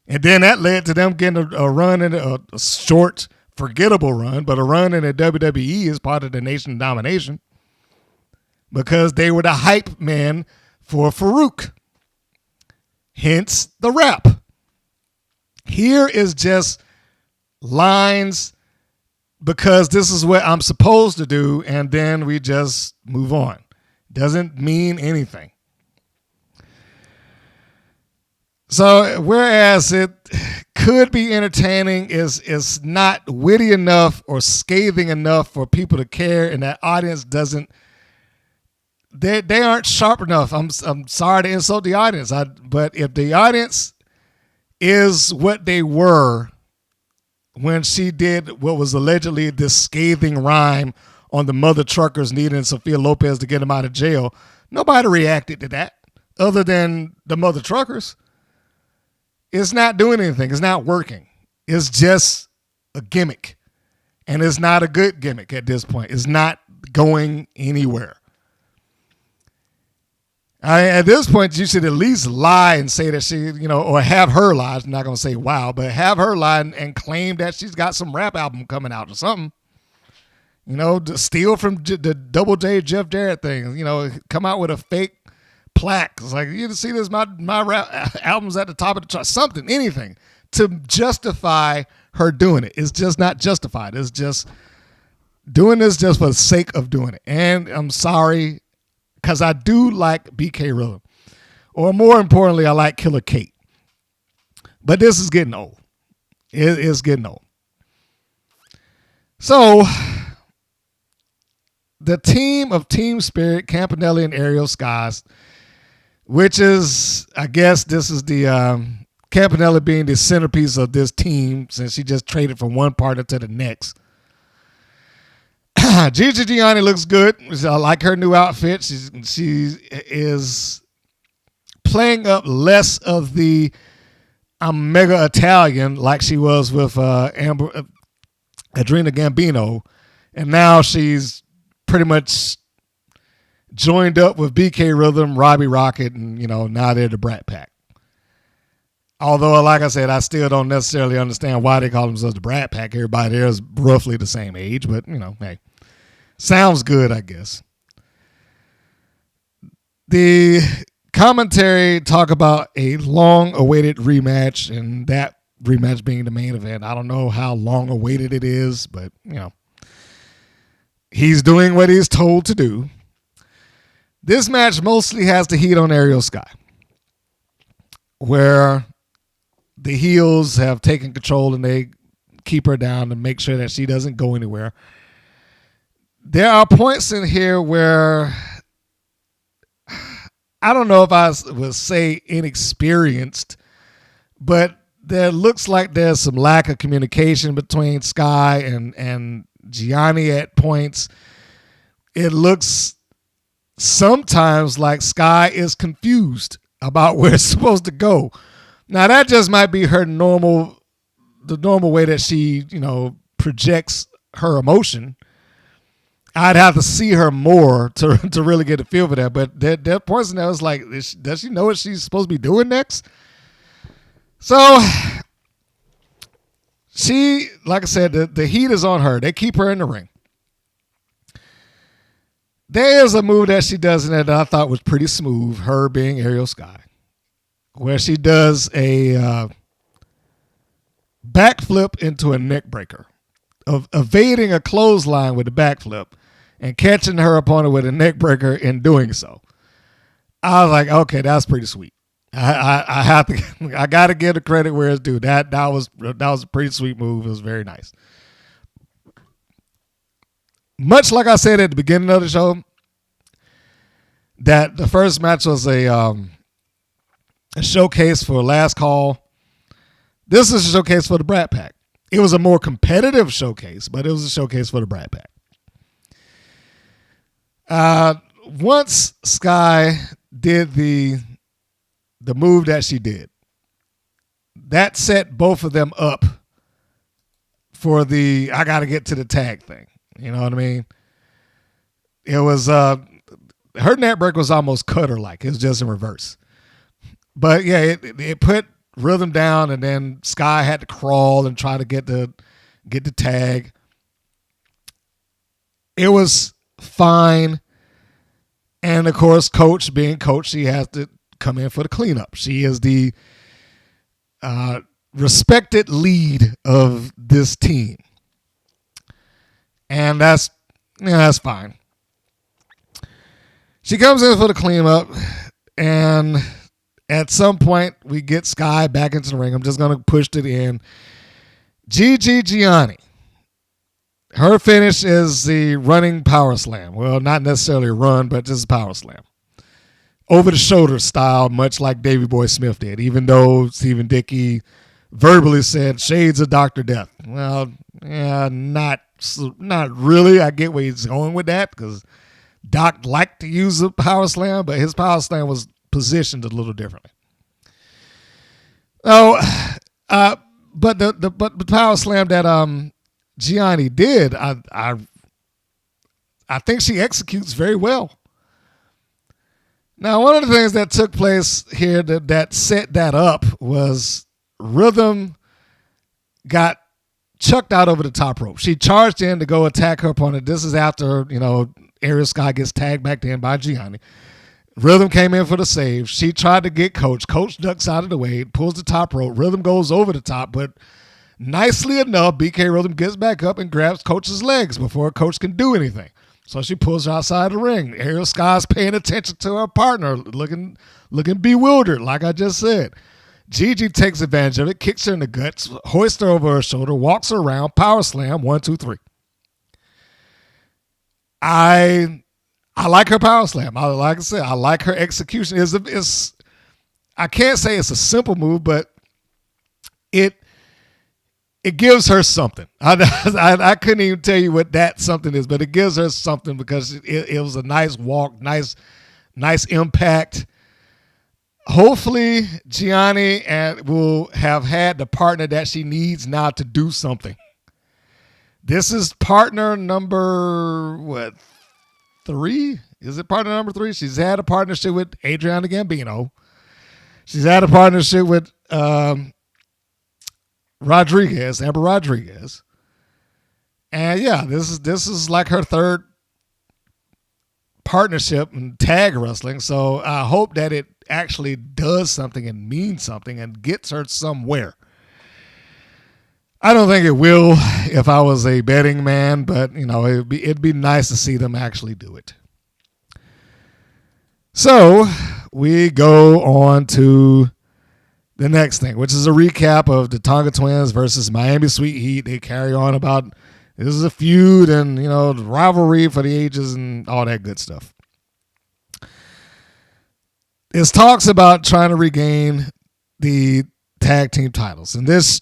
And then that led to them getting a run in a short, forgettable run, but a run in the WWE as part of the Nation Domination because they were the hype men for Farouk. Hence the rap. Here is just lines because this is what I'm supposed to do, and then we just move on. Doesn't mean anything. So whereas it could be entertaining, is not witty enough or scathing enough for people to care, and that audience doesn't. They aren't sharp enough. I'm sorry to insult the audience, but if the audience is what they were when she did what was allegedly this scathing rhyme on the mother truckers needing Sophia Lopez to get them out of jail, nobody reacted to that other than the mother truckers. It's not doing anything. It's not working. It's just a gimmick, and it's not a good gimmick at this point. It's not going anywhere. At this point, you should at least lie and say that she, or have her lie. I'm not going to say wow, but have her lie and claim that she's got some rap album coming out or something. To steal from the Double J Jeff Jarrett thing. Come out with a fake plaque. It's like, you see this, my rap album's at the top of the chart. Something, anything to justify her doing it. It's just not justified. It's just doing this just for the sake of doing it. And I'm sorry, because I do like BK Rhythm. Or more importantly, I like Killer Kate. But this is getting old. It is getting old. So, the team of Team Spirit, Campanelli and Aerial Skies, which is, I guess this is the Campanelli being the centerpiece of this team since she just traded from one partner to the next. Gigi Gianni looks good. I like her new outfit. She is playing up less of the I'm mega Italian like she was with Adrina Gambino. And now she's pretty much joined up with BK Rhythm, Robbie Rocket, and, now they're the Brat Pack. Although, like I said, I still don't necessarily understand why they call themselves the Brat Pack. Everybody there is roughly the same age, but, hey. Sounds good, I guess. The commentary talk about a long-awaited rematch, and that rematch being the main event. I don't know how long-awaited it is, but, he's doing what he's told to do. This match mostly has the heat on Aerial Sky, where the heels have taken control and they keep her down to make sure that she doesn't go anywhere. There are points in here where I don't know if I would say inexperienced, but there looks like there's some lack of communication between Sky and Gianni at points. It looks sometimes like Sky is confused about where it's supposed to go. Now that just might be the normal way that she, projects her emotion. I'd have to see her more to really get a feel for that. But that person that was like, does she know what she's supposed to be doing next? So she, like I said, the heat is on her. They keep her in the ring. There's a move that she does in there that I thought was pretty smooth, her being Aerial Sky, where she does a backflip into a neck breaker, of evading a clothesline with a backflip and catching her opponent with a neck breaker in doing so. I was like, okay, that's pretty sweet. I got to give the credit where it's due. That was a pretty sweet move. It was very nice. Much like I said at the beginning of the show, that the first match was a showcase for Last Call. This is a showcase for the Brat Pack. It was a more competitive showcase, but it was a showcase for the Brat Pack. Once Sky did the move that she did, that set both of them up for the I got to get to the tag thing. You know what I mean? It was her net break was almost cutter-like. It was just in reverse. But yeah, it put Rhythm down, and then Sky had to crawl and try to get the tag. It was fine. And of course, Coach being Coach, she has to come in for the cleanup. She is the respected lead of this team. And that's fine. She comes in for the cleanup, and at some point, we get Sky back into the ring. I'm just going to push to the end. Gigi Gianni. Her finish is the running power slam. Well, not necessarily a run, but just a power slam. Over the shoulder style, much like Davey Boy Smith did, even though Stephen Dickey verbally said shades of Dr. Death. Well, yeah, not really. I get where he's going with that because Doc liked to use a power slam, but his power slam was positioned a little differently. But the power slam that Gianni did, I think she executes very well. Now, one of the things that took place here that set that up was Rhythm got chucked out over the top rope. She charged in to go attack her opponent. This is after, Aerial Sky gets tagged back in by Gianni. Rhythm came in for the save. She tried to get Coach. Coach ducks out of the way, pulls the top rope. Rhythm goes over the top, but Nicely enough, BK Rhythm gets back up and grabs Coach's legs before Coach can do anything. So she pulls her outside the ring. Ariel Sky's paying attention to her partner, looking bewildered, like I just said. Gigi takes advantage of it, kicks her in the guts, hoists her over her shoulder, walks her around, power slam, 1, 2, 3. I like her power slam. Like I said, I like her execution. I can't say it's a simple move, but it gives her something. I couldn't even tell you what that something is, but it gives her something because it was a nice walk, nice impact. Hopefully, Gianni will have had the partner that she needs now to do something. This is partner number, 3? Is it partner number 3? She's had a partnership with Adriana Gambino. She's had a partnership with Amber Rodriguez. And yeah, this is like her third partnership in tag wrestling. So I hope that it actually does something and means something and gets her somewhere. I don't think it will if I was a betting man, but it'd be nice to see them actually do it. So we go on to the next thing, which is a recap of the Tonga Twins versus Miami Sweet Heat. They carry on about this is a feud and the rivalry for the ages and all that good stuff. It talks about trying to regain the tag team titles, and this,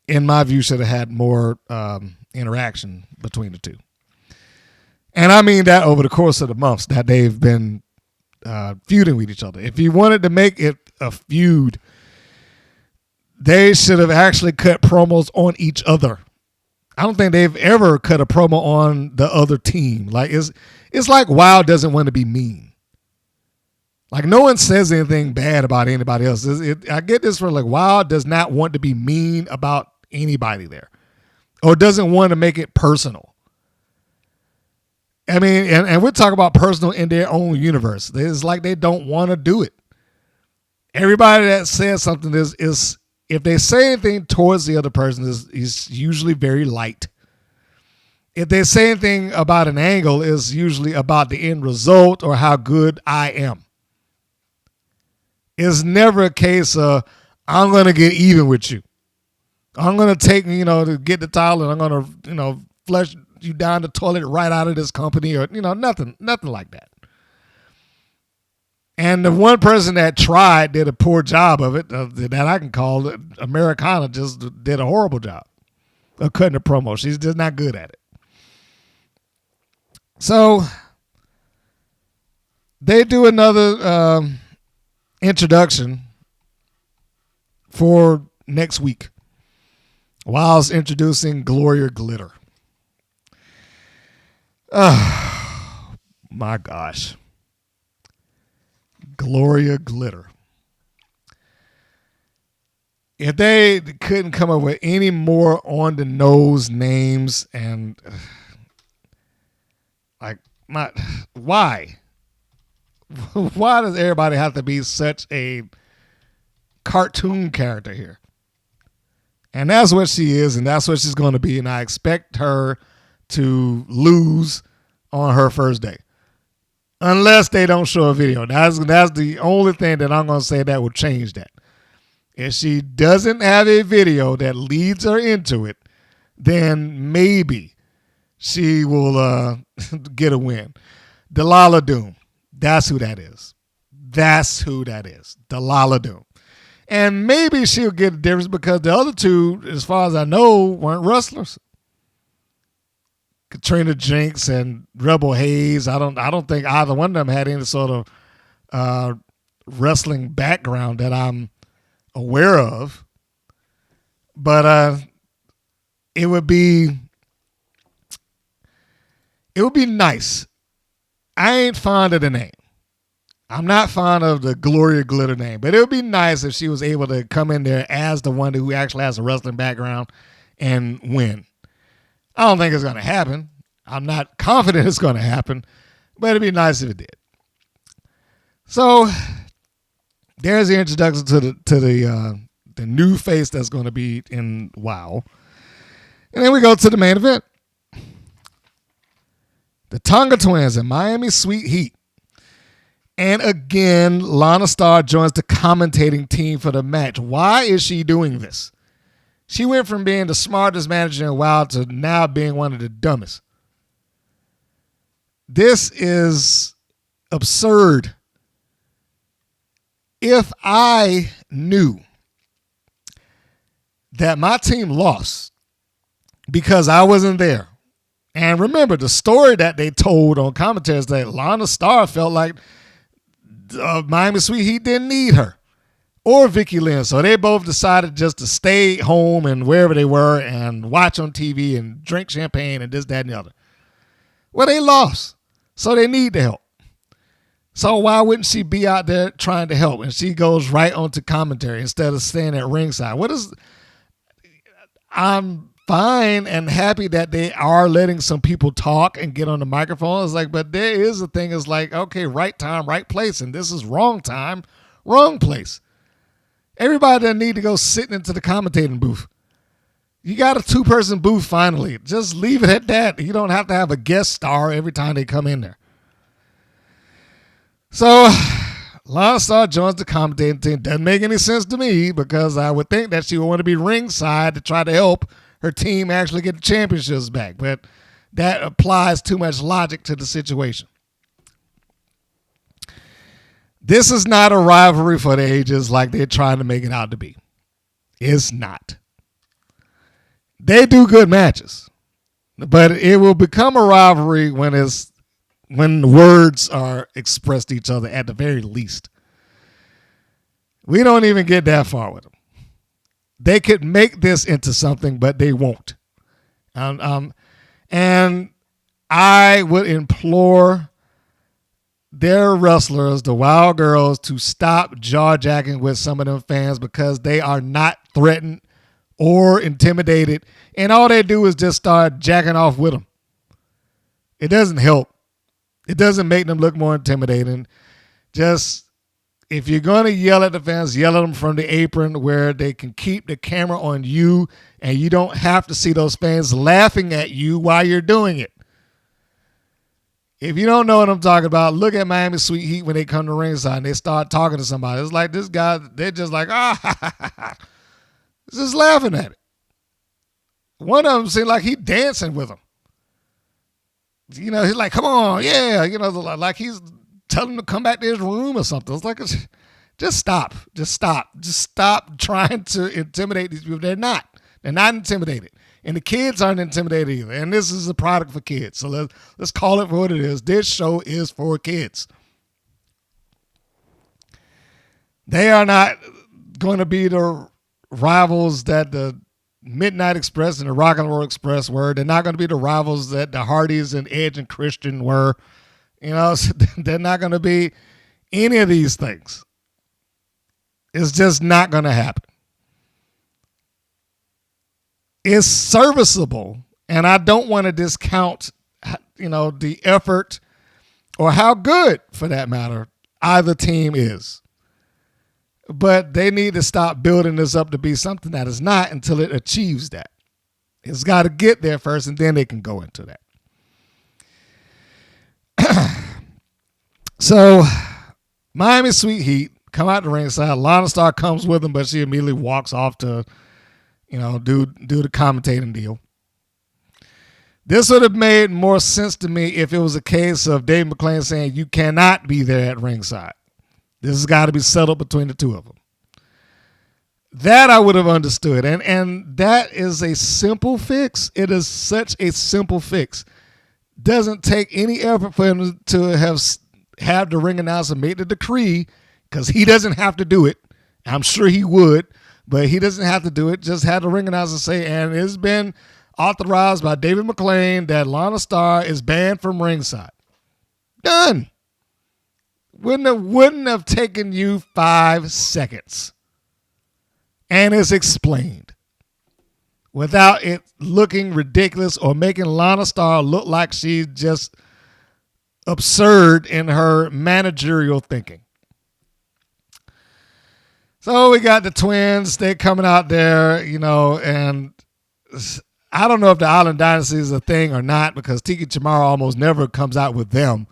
in my view, should have had more interaction between the two. And I mean that over the course of the months that they've been feuding with each other. If you wanted to make it a feud, they should have actually cut promos on each other. I don't think they've ever cut a promo on the other team. Like it's like WoW doesn't want to be mean. Like no one says anything bad about anybody else. I get this from like WoW does not want to be mean about anybody there, or doesn't want to make it personal. I mean, and we're talking about personal in their own universe. It's like they don't want to do it. Everybody that says something is if they say anything towards the other person is usually very light. If they say anything about an angle, is usually about the end result or how good I am. It's never a case of I'm going to get even with you. I'm going to take, to get the title and I'm going to, flush you down the toilet right out of this company or, nothing like that. And the one person that tried did a poor job of it, that I can call it. Americana just did a horrible job of cutting the promo. She's just not good at it. So they do another introduction for next week whilst introducing Gloria Glitter. Oh, my gosh. Gloria Glitter. If they couldn't come up with any more on the nose names and why? Why does everybody have to be such a cartoon character here? And that's what she is, and that's what she's going to be, and I expect her to lose on her first day. Unless they don't show a video. That's the only thing that I'm going to say that will change that. If she doesn't have a video that leads her into it, then maybe she will get a win. Delilah Doom. That's who that is. That's who that is. Delilah Doom. And maybe she'll get a difference because the other two, as far as I know, weren't wrestlers. Katrina Jinx and Rebel Haze. I don't think either one of them had any sort of wrestling background that I'm aware of. But it would be nice. I ain't fond of the name. I'm not fond of the Gloria Glitter name, but it would be nice if she was able to come in there as the one who actually has a wrestling background and win. I don't think it's going to happen. I'm not confident it's going to happen, but it'd be nice if it did. So there's the introduction to the new face that's going to be in WoW. And then we go to the main event. The Tonga Twins and Miami Sweet Heat. And again, Lana Star joins the commentating team for the match. Why is she doing this? She went from being the smartest manager in WoW to now being one of the dumbest. This is absurd. If I knew that my team lost because I wasn't there, and remember the story that they told on commentary is that Lana Star felt like Miami Sweet Heat didn't need her or Vicky Lynn. So they both decided just to stay home and wherever they were and watch on TV and drink champagne and this, that, and the other. Well, they lost. So they need the help. So why wouldn't she be out there trying to help? And she goes right onto commentary instead of staying at ringside. I'm fine and happy that they are letting some people talk and get on the microphone. It's like, but there is a thing. It's like, okay, right time, right place. And this is wrong time, wrong place. Everybody doesn't need to go sitting into the commentating booth. You got a 2-person booth finally. Just leave it at that. You don't have to have a guest star every time they come in there. So Lana Star joins the commentating team. Doesn't make any sense to me because I would think that she would want to be ringside to try to help her team actually get the championships back. But that applies too much logic to the situation. This is not a rivalry for the ages like they're trying to make it out to be. It's not. They do good matches, but it will become a rivalry when words are expressed to each other at the very least. We don't even get that far with them. They could make this into something, but they won't. And I would implore their wrestlers, the Wild Girls, to stop jaw-jacking with some of them fans because they are not threatened or intimidated, and all they do is just start jacking off with them. It doesn't help. It doesn't make them look more intimidating. Just, if you're going to yell at the fans, yell at them from the apron where they can keep the camera on you and you don't have to see those fans laughing at you while you're doing it. If you don't know what I'm talking about, look at Miami Sweet Heat when they come to ringside and they start talking to somebody. It's like this guy, they're just like, just laughing at it. One of them seemed like he's dancing with them. You know, he's like, come on, yeah. You know, like he's telling them to come back to his room or something. It's like, just stop. Just stop. Just stop trying to intimidate these people. They're not. They're not intimidated. And the kids aren't intimidated either. And this is a product for kids. So let's call it for what it is. This show is for kids. They are not going to be the rivals that the Midnight Express and the Rock and Roll Express were. They're not going to be the rivals that the Hardys and Edge and Christian were. You know, so they're not going to be any of these things. It's just not going to happen. It's serviceable, and I don't want to discount, you know, the effort or how good, for that matter, either team is. But they need to stop building this up to be something that is not until it achieves that. It's got to get there first, and then they can go into that. So, Miami Sweet Heat come out the ringside. Lana Star comes with them, but she immediately walks off to, you know, do the commentating deal. This would have made more sense to me if it was a case of Dave McClain saying you cannot be there at ringside. This has got to be settled between the two of them. That I would have understood. And that is a simple fix. It is such a simple fix. Doesn't take any effort for him to have the ring announcer make the decree, because he doesn't have to do it. I'm sure he would, but he doesn't have to do it. Just have the ring announcer say, and it's been authorized by David McClain that Lana Star is banned from ringside. Done. Wouldn't have taken you 5 seconds. And it's explained without it looking ridiculous or making Lana Star look like she's just absurd in her managerial thinking. So we got the twins. They're coming out there, and I don't know if the Island Dynasty is a thing or not because Tiki Chamara almost never comes out with them.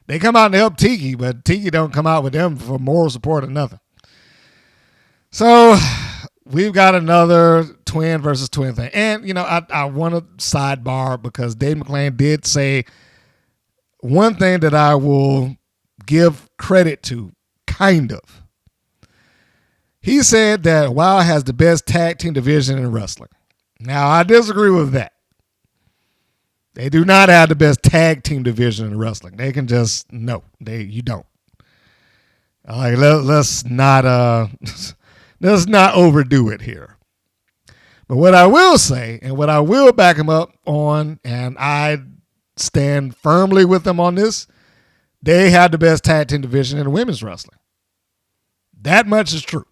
They come out and help Tiki, but Tiki don't come out with them for moral support or nothing. So we've got another twin versus twin thing. And, I want to sidebar because Dave McClain did say one thing that I will give credit to, kind of. He said that WOW has the best tag team division in wrestling. Now, I disagree with that. They do not have the best tag team division in wrestling. They can just, no, you don't. Like, let's not overdo it here. But what I will say, and what I will back him up on, and I stand firmly with them on this, they have the best tag team division in women's wrestling. That much is true.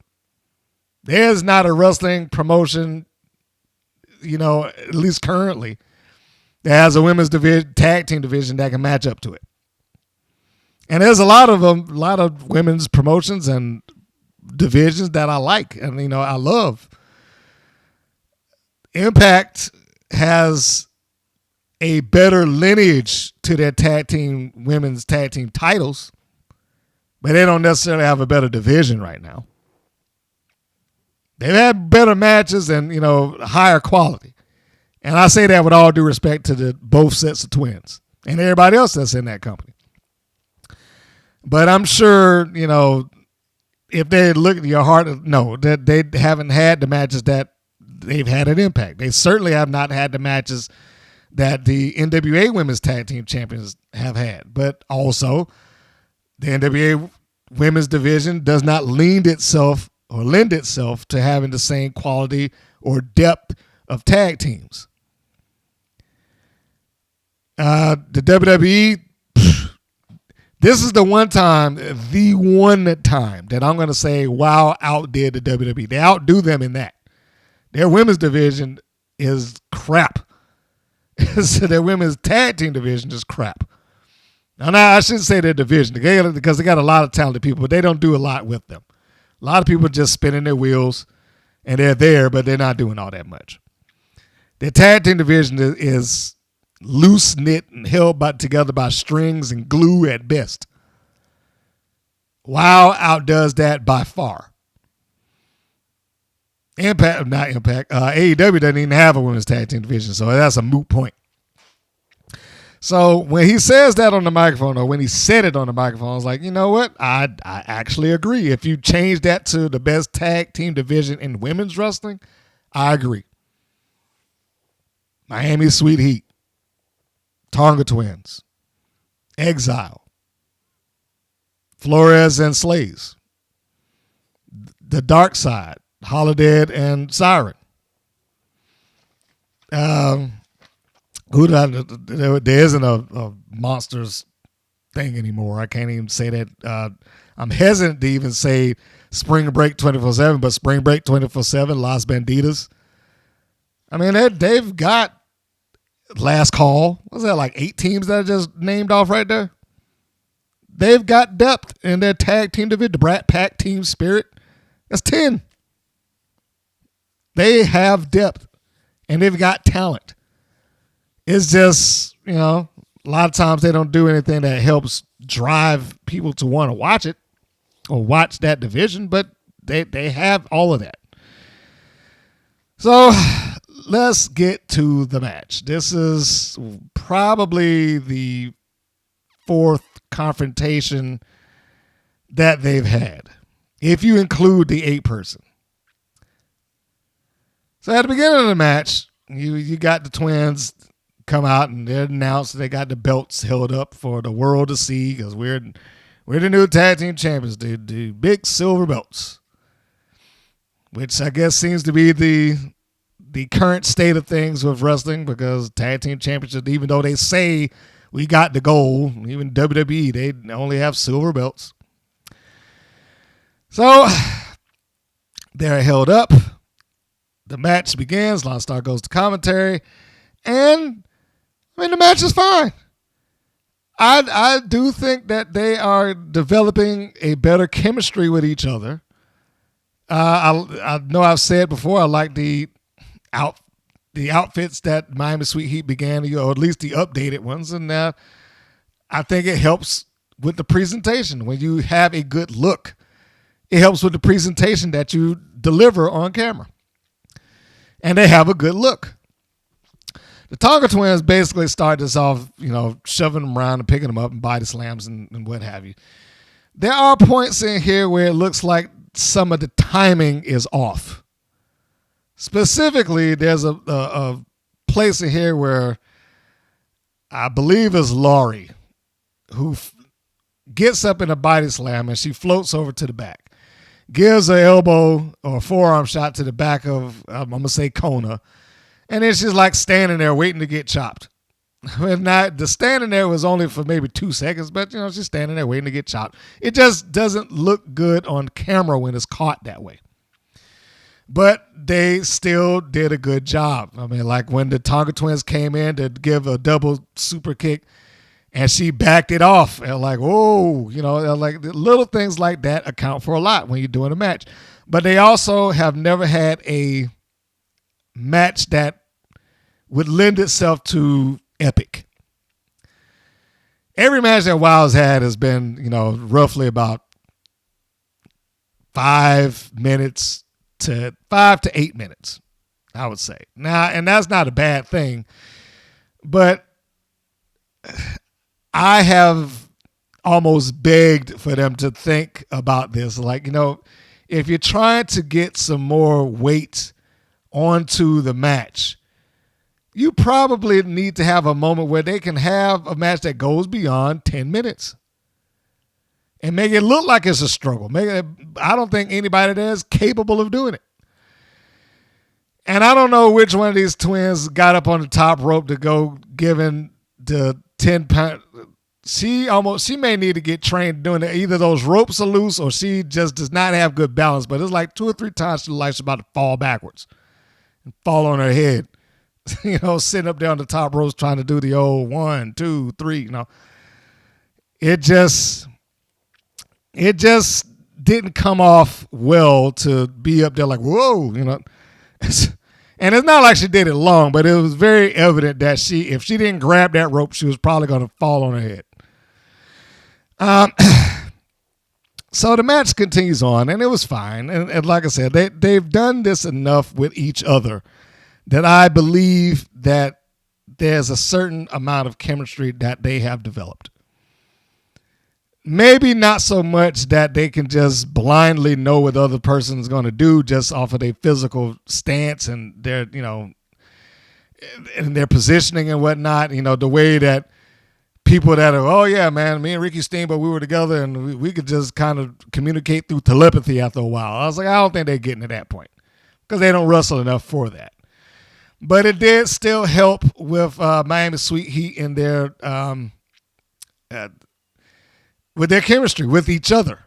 There's not a wrestling promotion, at least currently, that has a women's tag team division that can match up to it. And there's a lot of them, a lot of women's promotions and divisions that I like and, I love. Impact has a better lineage to their women's tag team titles, but they don't necessarily have a better division right now. They've had better matches and, higher quality. And I say that with all due respect to both sets of twins and everybody else that's in that company. But I'm sure, if they look at your heart, no, that they haven't had the matches that they've had at Impact. They certainly have not had the matches that the NWA Women's Tag Team Champions have had. But also, the NWA Women's Division does not lend itself to having the same quality or depth of tag teams. The WWE, this is the one time that I'm going to say WOW outdid the WWE. They outdo them in that. Their women's division is crap. So their women's tag team division is crap. Now, I shouldn't say their division because they got a lot of talented people, but they don't do a lot with them. A lot of people just spinning their wheels, and they're there, but they're not doing all that much. Their tag team division is loose-knit and held together by strings and glue at best. WOW outdoes that by far. AEW doesn't even have a women's tag team division, so that's a moot point. So when he says that on the microphone, or when he said it on the microphone, I was like, you know what? I actually agree. If you change that to the best tag team division in women's wrestling, I agree. Miami Sweet Heat, Tonga Twins, Exile, Florez and Slayz, The Dark Side, Holidead and Siren. There isn't a Monsters thing anymore. I can't even say that. I'm hesitant to even say Spring Break 24/7, but Spring Break 24/7, Las Banditas. I mean, they've got Last Call. What's that, like 8 teams that I just named off right there? They've got depth in their tag team division. The Brat Pack, Team Spirit. That's 10. They have depth, and they've got talent. It's just, a lot of times they don't do anything that helps drive people to want to watch it or watch that division, but they have all of that. So let's get to the match. This is probably the 4th confrontation that they've had, if you include the 8-person. So at the beginning of the match, you got the twins come out and they announced they got the belts held up for the world to see because we're the new tag team champions, the big silver belts, which I guess seems to be the current state of things with wrestling because tag team championships, even though they say we got the gold, even WWE, they only have silver belts. So they're held up. The match begins. Lana Star goes to commentary. And, the match is fine. I do think that they are developing a better chemistry with each other I know I've said before I like the outfits that Miami Sweet Heat began, or at least the updated ones, and I think it helps with the presentation. When you have a good look, it helps with the presentation that you deliver on camera. And they have a good look. The Tonga Twins basically start this off, shoving them around and picking them up and body slams and what have you. There are points in here where it looks like some of the timing is off. Specifically, there's a place in here where I believe is Laurie, who gets up in a body slam and she floats over to the back, gives an elbow or a forearm shot to the back of, I'm going to say Kona, and then she's like standing there waiting to get chopped. The standing there was only for maybe 2 seconds, but she's standing there waiting to get chopped. It just doesn't look good on camera when it's caught that way. But they still did a good job. I mean, like when the Tonga Twins came in to give a double super kick and she backed it off, and like, whoa, like little things like that account for a lot when you're doing a match. But they also have never had a match that would lend itself to epic. Every match that Wild's had has been, roughly about 5 minutes to 5 to 8 minutes, I would say. Now, and that's not a bad thing, but I have almost begged for them to think about this. Like, if you're trying to get some more weight onto the match, you probably need to have a moment where they can have a match that goes beyond 10 minutes and make it look like it's a struggle. I don't think anybody there is capable of doing it. And I don't know which one of these twins got up on the top rope to go giving the 10-pound. She may need to get trained doing it. Either those ropes are loose or she just does not have good balance. But it's like 2 or 3 times she looks like she's about to fall backwards and fall on her head. Sitting up there on the top ropes trying to do the old 1, 2, 3. It just didn't come off well to be up there like, whoa, And it's not like she did it long, but it was very evident that if she didn't grab that rope, she was probably going to fall on her head. So the match continues on, and it was fine. And like I said, they've done this enough with each other that I believe that there's a certain amount of chemistry that they have developed. Maybe not so much that they can just blindly know what the other person is going to do just off of their physical stance and their, and their positioning and whatnot. The way that people that are, oh yeah, man, me and Ricky Steamboat, we were together and we could just kind of communicate through telepathy after a while. I was like, I don't think they're getting to that point because they don't wrestle enough for that. But it did still help with Miami Sweet Heat in their with their chemistry with each other.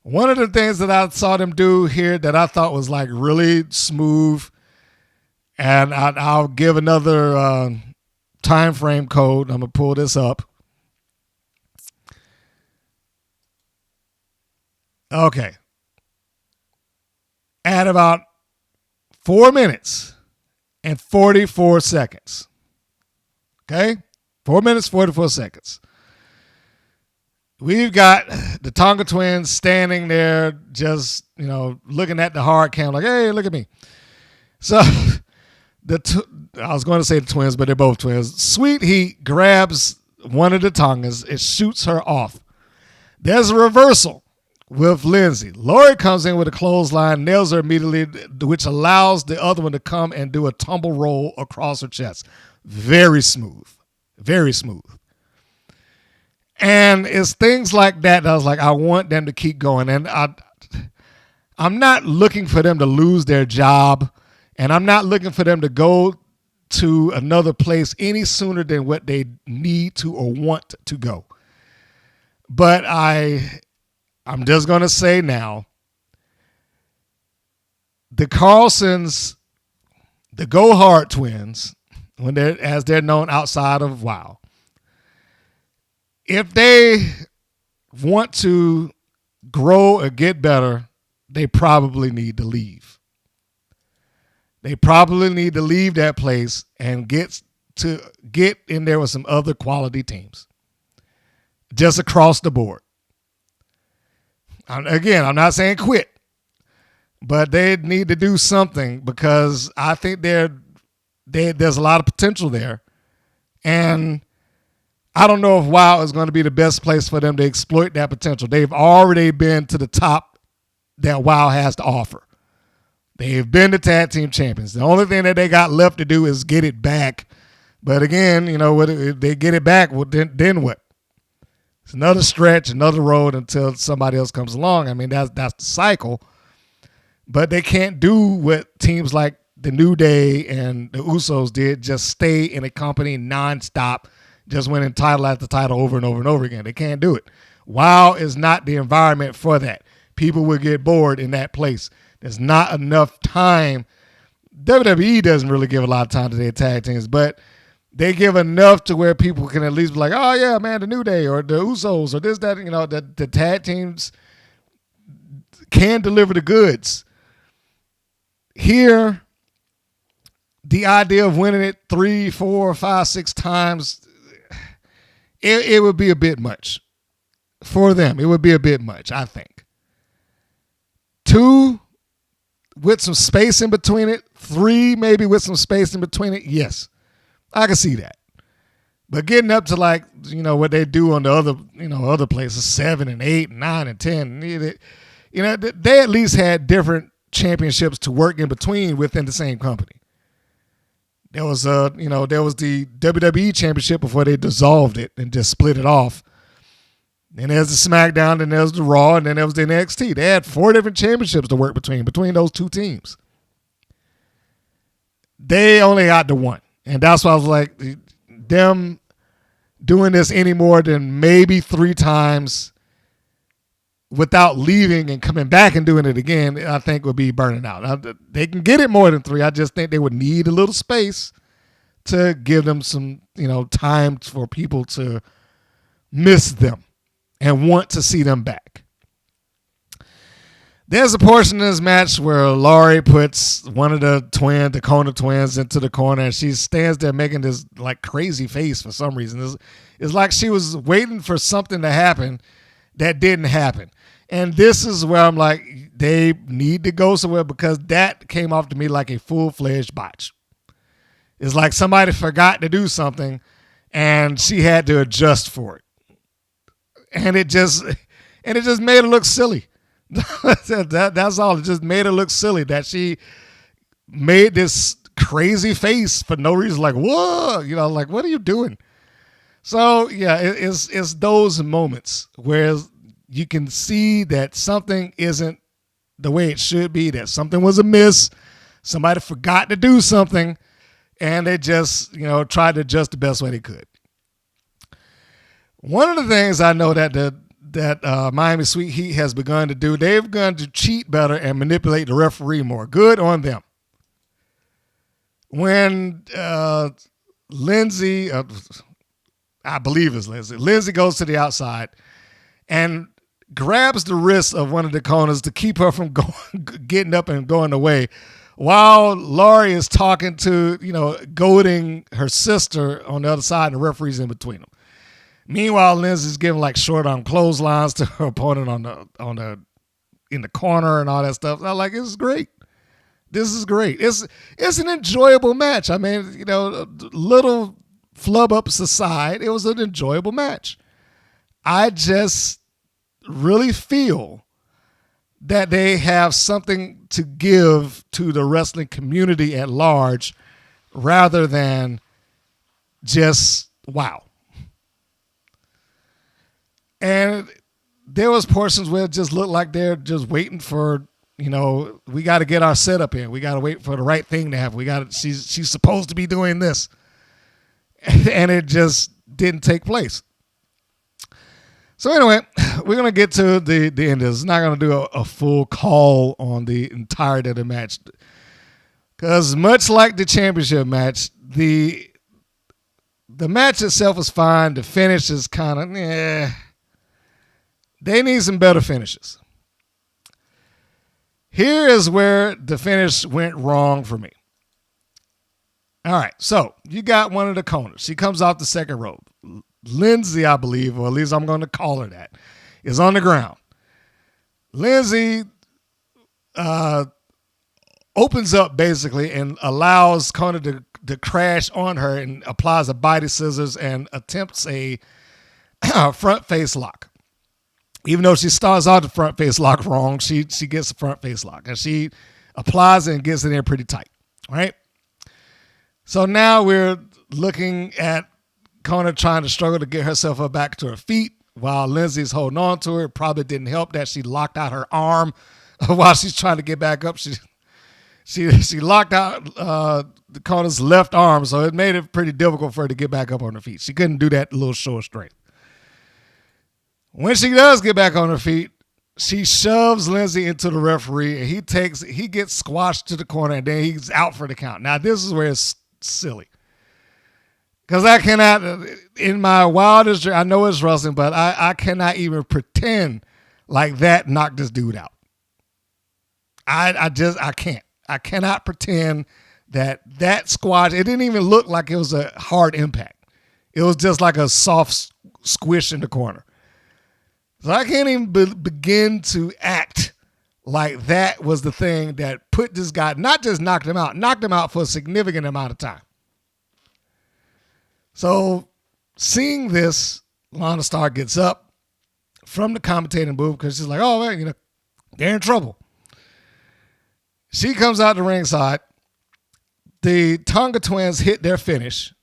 One of the things that I saw them do here that I thought was like really smooth, and I'll give another time frame code. I'm gonna pull this up. Okay. At about 4 minutes and 44 seconds. Okay? 4 minutes, 44 seconds. We've got the Tonga Twins standing there just, looking at the hard cam like, hey, look at me. So I was going to say the twins, but they're both twins. Sweet Heat grabs one of the Tongas and shoots her off. There's a reversal with Lindsey. Laurie comes in with a clothesline, nails her immediately, which allows the other one to come and do a tumble roll across her chest. Very smooth. Very smooth. And it's things like that I was like, I want them to keep going. And I'm not looking for them to lose their job, and I'm not looking for them to go to another place any sooner than what they need to or want to go. But I'm just going to say now, the Carlsons, the Go Hard Twins, as they're known outside of WoW, if they want to grow or get better, they probably need to leave. They probably need to leave that place and get in there with some other quality teams. Just across the board. Again, I'm not saying quit, but they need to do something because I think there's a lot of potential there. And I don't know if WoW is going to be the best place for them to exploit that potential. They've already been to the top that WoW has to offer. They've been the tag team champions. The only thing that they got left to do is get it back. But again, if they get it back, well, then what? It's another stretch, another road until somebody else comes along. I mean, that's the cycle. But they can't do what teams like the New Day and the Usos did, just stay in a company nonstop, just winning title after title over and over and over again. They can't do it. WoW is not the environment for that. People will get bored in that place. There's not enough time. WWE doesn't really give a lot of time to their tag teams, but they give enough to where people can at least be like, oh, yeah, man, the New Day or the Usos or this, that, the tag teams can deliver the goods. Here, the idea of winning it 3, 4, 5, 6 times, it would be a bit much. For them, it would be a bit much, I think. 2, with some space in between it. 3, maybe with some space in between it. Yes, I can see that. But getting up to what they do on the other places, 7 and 8 and 9 and 10, they at least had different championships to work in between within the same company. There was the WWE championship before they dissolved it and just split it off. Then there's the SmackDown, then there's the Raw, and then there was the NXT. They had 4 different championships to work between those 2 teams. They only got the 1. And that's why I was like, them doing this any more than maybe 3 times without leaving and coming back and doing it again, I think would be burning out. Now, they can get it more than 3. I just think they would need a little space to give them some, time for people to miss them and want to see them back. There's a portion of this match where Laurie puts one of the Kona twins into the corner, and she stands there making this crazy face for some reason. It's like she was waiting for something to happen that didn't happen. And this is where I'm like, they need to go somewhere because that came off to me like a full-fledged botch. It's like somebody forgot to do something and she had to adjust for it. And it just made it look silly. That's all. It just made it look silly that she made this crazy face for no reason. Like, whoa, what are you doing? So yeah, it's those moments where you can see that something isn't the way it should be, that something was amiss, somebody forgot to do something, and they just, tried to adjust the best way they could. One of the things I know that Miami Sweet Heat has begun to do, they've begun to cheat better and manipulate the referee more. Good on them. When Lindsey, I believe it's Lindsey goes to the outside and grabs the wrist of one of the Konas to keep her from getting up and going away, while Laurie is talking to, goading her sister on the other side, and the referee's in between them. Meanwhile, Lindsay's giving short arm clotheslines to her opponent in the corner and all that stuff. I'm like, this is great. This is great. It's an enjoyable match. I mean, little flub ups aside, it was an enjoyable match. I just really feel that they have something to give to the wrestling community at large rather than just WoW. And there was portions where it just looked like they're just waiting for, we got to get our setup in. We got to wait for the right thing to happen. She's supposed to be doing this. And it just didn't take place. So anyway, we're going to get to the end of this. I'm not going to do a full call on the entirety of the match. Because much like the championship match, the match itself is fine. The finish is kind of, They need some better finishes. Here is where the finish went wrong for me. All right, so you got one of the Konas. She comes off the second rope. Lindsey, I believe, or at least I'm going to call her that, is on the ground. Lindsey opens up basically and allows Kona to crash on her and applies a body scissors and attempts a front face lock. Even though she starts out the front face lock wrong, she gets the front face lock and she applies it and gets it in pretty tight. All right. So now we're looking at Kona trying to struggle to get herself up back to her feet while Lindsey's holding on to her. It probably didn't help that she locked out her arm while she's trying to get back up. She locked out Kona's left arm, so it made it pretty difficult for her to get back up on her feet. She couldn't do that a little short straight. When she does get back on her feet, she shoves Lindsey into the referee, and he gets squashed to the corner, and then he's out for the count. Now, this is where it's silly. Because I cannot, in my wildest dream, I know it's wrestling, but I cannot even pretend like that knocked this dude out. I can't. I cannot pretend that squash, it didn't even look like it was a hard impact. It was just like a soft squish in the corner. So I can't even begin to act like that was the thing that put this guy, not just knocked him out for a significant amount of time. So seeing this, Lana Star gets up from the commentating booth because she's like, oh, man, they're in trouble. She comes out the ringside. The Tonga Twins hit their finish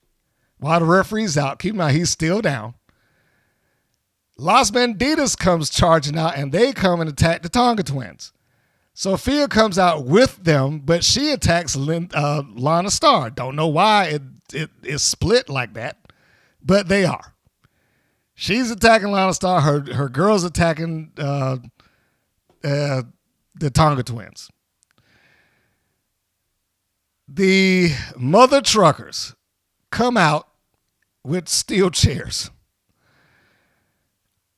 while the referee's out. Keep in mind, he's still down. Las Banditas comes charging out, and they come and attack the Tonga Twins. Sophia comes out with them, but she attacks Lana Star. Don't know why it is split like that, but they are. She's attacking Lana Star. Her girl's attacking the Tonga Twins. The mother truckers come out with steel chairs.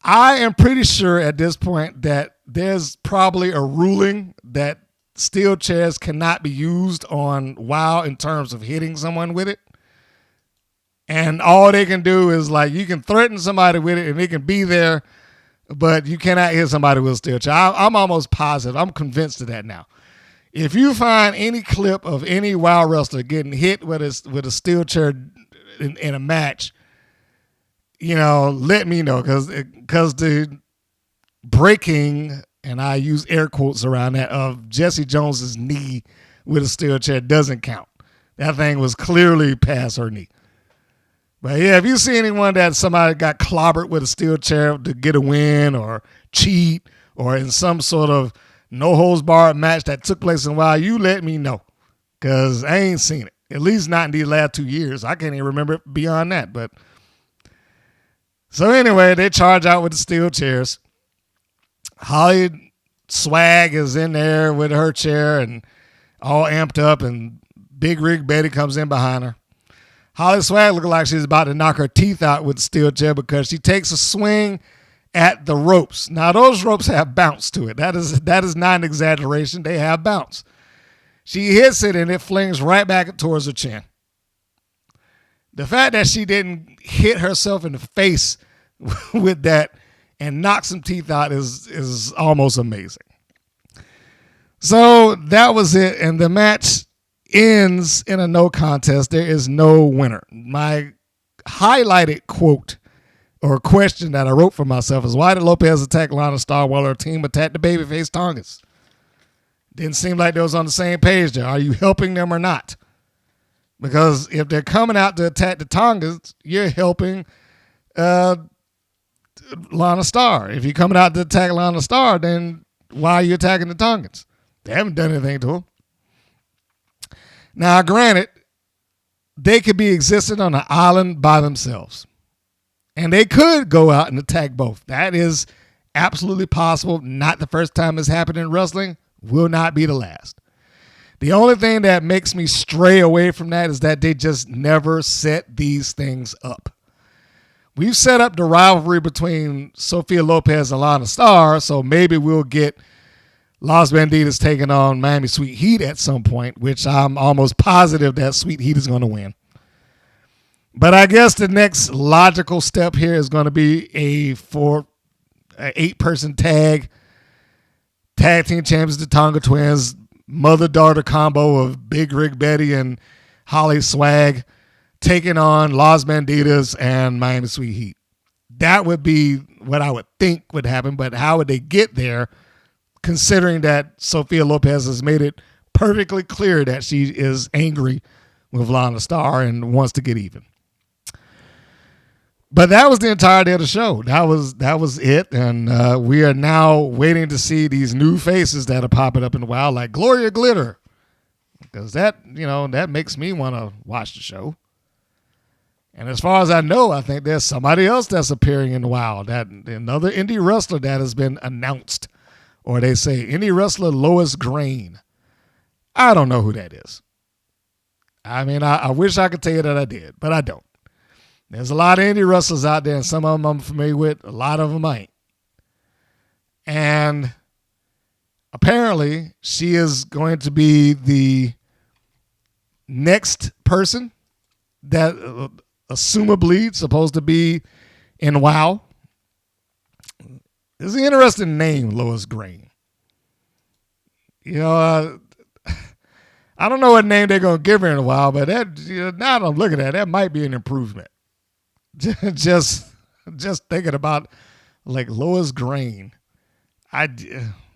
I am pretty sure at this point that there's probably a ruling that steel chairs cannot be used on WoW in terms of hitting someone with it. And all they can do is you can threaten somebody with it and it can be there, but you cannot hit somebody with a steel chair. I'm almost positive. I'm convinced of that now. If you find any clip of any WoW wrestler getting hit with a steel chair in a match, let me know because the breaking, and I use air quotes around that, of Jesse Jones's knee with a steel chair doesn't count. That thing was clearly past her knee. But yeah, if you see anyone that somebody got clobbered with a steel chair to get a win or cheat or in some sort of no holds barred match that took place in a while, you let me know because I ain't seen it. At least not in these last 2 years. I can't even remember it beyond that. But so anyway, they charge out with the steel chairs. Holly Swag is in there with her chair and all amped up, and Big Rig Betty comes in behind her. Holly Swag looks like she's about to knock her teeth out with the steel chair because she takes a swing at the ropes. Now, those ropes have bounce to it. That is not an exaggeration. They have bounce. She hits it, and it flings right back towards her chin. The fact that she didn't hit herself in the face with that and knock some teeth out is almost amazing. So that was it, and the match ends in a no contest. There is no winner. My highlighted quote or question that I wrote for myself is, why did Lopez attack Lana Star while her team attacked the babyface Tongas? Didn't seem like they was on the same page there. Are you helping them or not? Because if they're coming out to attack the Tongas, you're helping Lana Star. If you're coming out to attack Lana Star, then why are you attacking the Tongans? They haven't done anything to them. Now, granted, they could be existing on an island by themselves. And they could go out and attack both. That is absolutely possible. Not the first time it's happened in wrestling. Will not be the last. The only thing that makes me stray away from that is that they just never set these things up. We've set up the rivalry between Sophia Lopez and Lana Star, so maybe we'll get Los Banditas taking on Miami Sweet Heat at some point, which I'm almost positive that Sweet Heat is going to win. But I guess the next logical step here is going to be a 8-person tag team champions, the Tonga Twins, mother-daughter combo of Big Rig Betty and Holly Swag taking on Los Banditas and Miami Sweet Heat. That would be what I would think would happen, but how would they get there, considering that Sophia Lopez has made it perfectly clear that she is angry with Lana Star and wants to get even. But that was the entirety of the show. That was it, and we are now waiting to see these new faces that are popping up in the wild, like Gloria Glitter, because that makes me want to watch the show. And as far as I know, I think there's somebody else that's appearing in the wild, that another indie wrestler that has been announced, or they say indie wrestler Lois Grain. I don't know who that is. I mean, I wish I could tell you that I did, but I don't. There's a lot of indie wrestlers out there, and some of them I'm familiar with. A lot of them I ain't. And apparently, she is going to be the next person that assumably supposed to be in WoW. It's an interesting name, Lois Grain. I don't know what name they're going to give her in a while, but now that I'm looking at it, that might be an improvement. Just thinking about like Lois Grain. Yeah,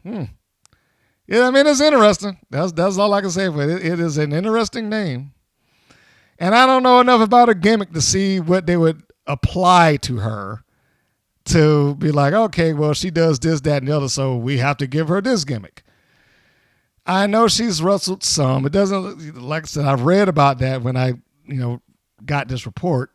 I mean, it's interesting. That's all I can say for it. It is an interesting name. And I don't know enough about her gimmick to see what they would apply to her to be like, okay, well, she does this, that, and the other, so we have to give her this gimmick. I know she's wrestled some. It doesn't, like I said, I've read about that when I, got this report.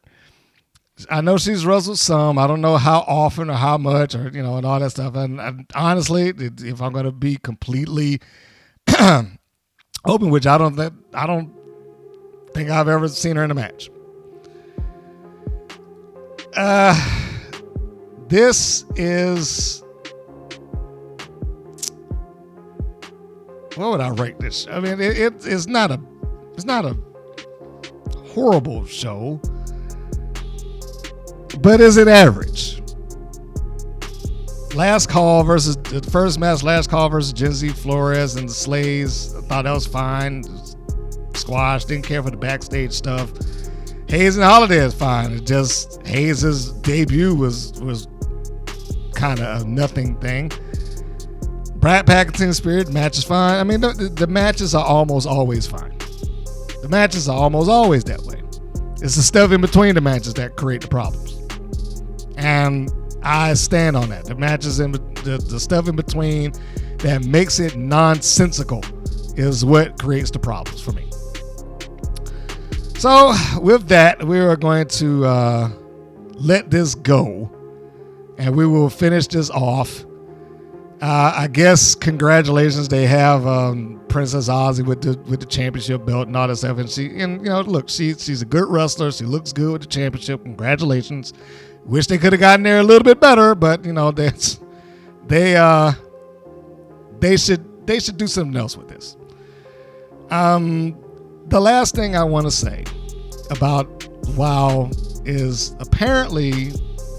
I know she's wrestled some. I don't know how often or how much or, and all that stuff. And honestly, if I'm going to be completely open, which I don't think I've ever seen her in a match. This is, what would I rate this? I mean, it's not a horrible show, but is it average? Last Call versus the first match, Last Call versus Gen Z, Florez and the Slayz. I thought that was fine. Squash, didn't care for the backstage stuff. Haze and Holidead is fine. It just, Haze's debut was kind of a nothing thing. Brat Pack and Team Spirit match is fine. I mean, the matches are almost always fine. The matches are almost always that way. It's the stuff in between the matches that create the problems. And I stand on that. The matches and the stuff in between that makes it nonsensical is what creates the problems for me. So with that, we are going to let this go, and we will finish this off. I guess congratulations, they have Princess Aussie with the championship belt and all that stuff. And look, she's a good wrestler. She looks good with the championship. Congratulations. Wish they could have gotten there a little bit better, but they should do something else with this. The last thing I want to say about WoW is apparently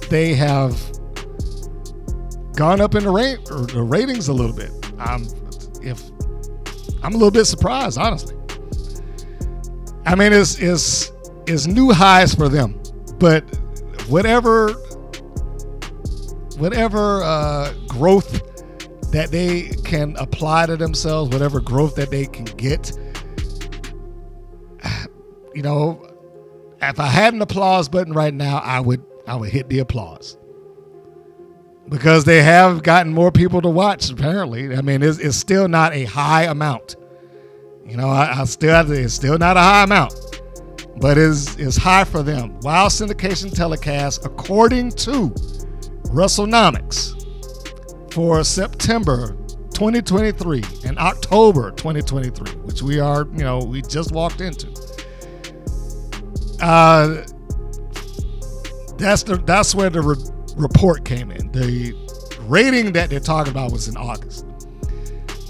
they have gone up in the ratings a little bit. I'm a little bit surprised, honestly. I mean, it's new highs for them, but whatever growth that they can apply to themselves, whatever growth that they can get, if I had an applause button right now, I would hit the applause, because they have gotten more people to watch. Apparently, I mean, it's still not a high amount. It's still not a high amount, but it's high for them. WoW syndication telecast, according to WrestleNomics, for September 2023 and October 2023, which we just walked into. That's where the report came in. The rating that they're talking about was in August.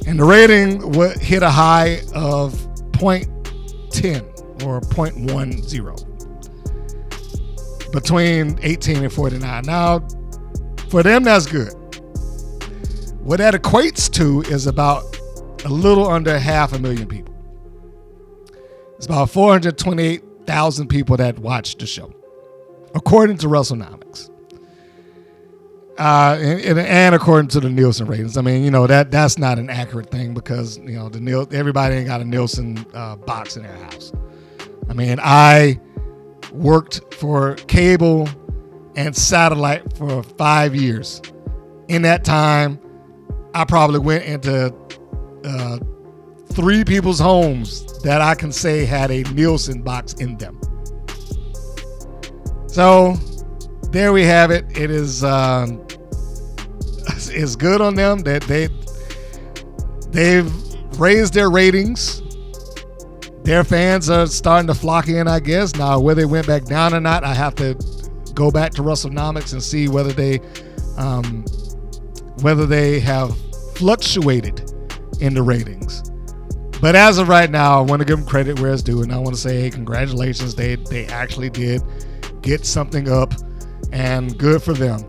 And the rating hit a high of 0.10 or 0.10 between 18 and 49. Now, for them, that's good. What that equates to is about a little under 500,000 people. It's about 428,000 people that watched the show, according to WrestleNomics. And according to the Nielsen ratings. I mean, that's not an accurate thing because, everybody ain't got a Nielsen box in their house. I mean, I worked for cable and satellite for 5 years. In that time, I probably went into 3 people's homes that I can say had a Nielsen box in them. So there we have it. It is it's good on them that they've raised their ratings. Their fans are starting to flock in, I guess. Now, whether they went back down or not, I have to go back to WrestleNomics and see whether they have fluctuated in the ratings. But as of right now, I want to give them credit where it's due, and I want to say, hey, congratulations. They actually did get something up, and good for them.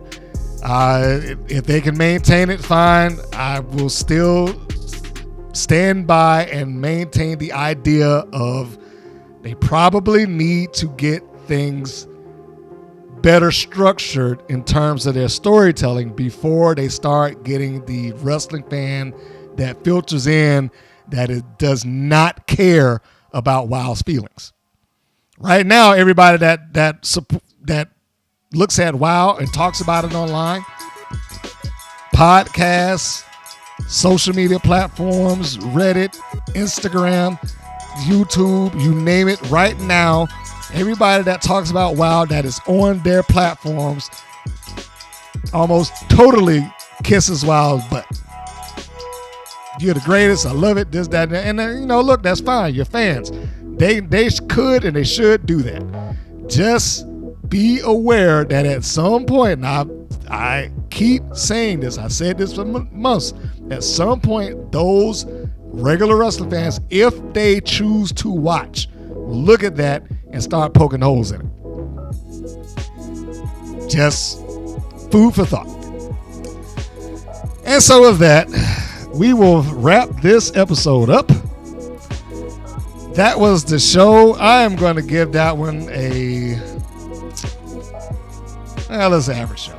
If they can maintain it, fine. I will still stand by and maintain the idea of they probably need to get things better structured in terms of their storytelling before they start getting the wrestling fan that filters in that it does not care about Wow's feelings. Right now, everybody that looks at Wow and talks about it online, podcasts, social media platforms, Reddit, Instagram, YouTube, you name it, right now, everybody that talks about Wow that is on their platforms almost totally kisses Wow's butt. You're the greatest. I love it. This, that, and look, that's fine. You're fans. They could and they should do that. Just be aware that at some point, now I keep saying this, I said this for months, at some point, those regular wrestling fans, if they choose to watch, will look at that and start poking holes in it. Just food for thought. And so with that, we will wrap this episode up. That was the show. I am going to give that one it's an average show.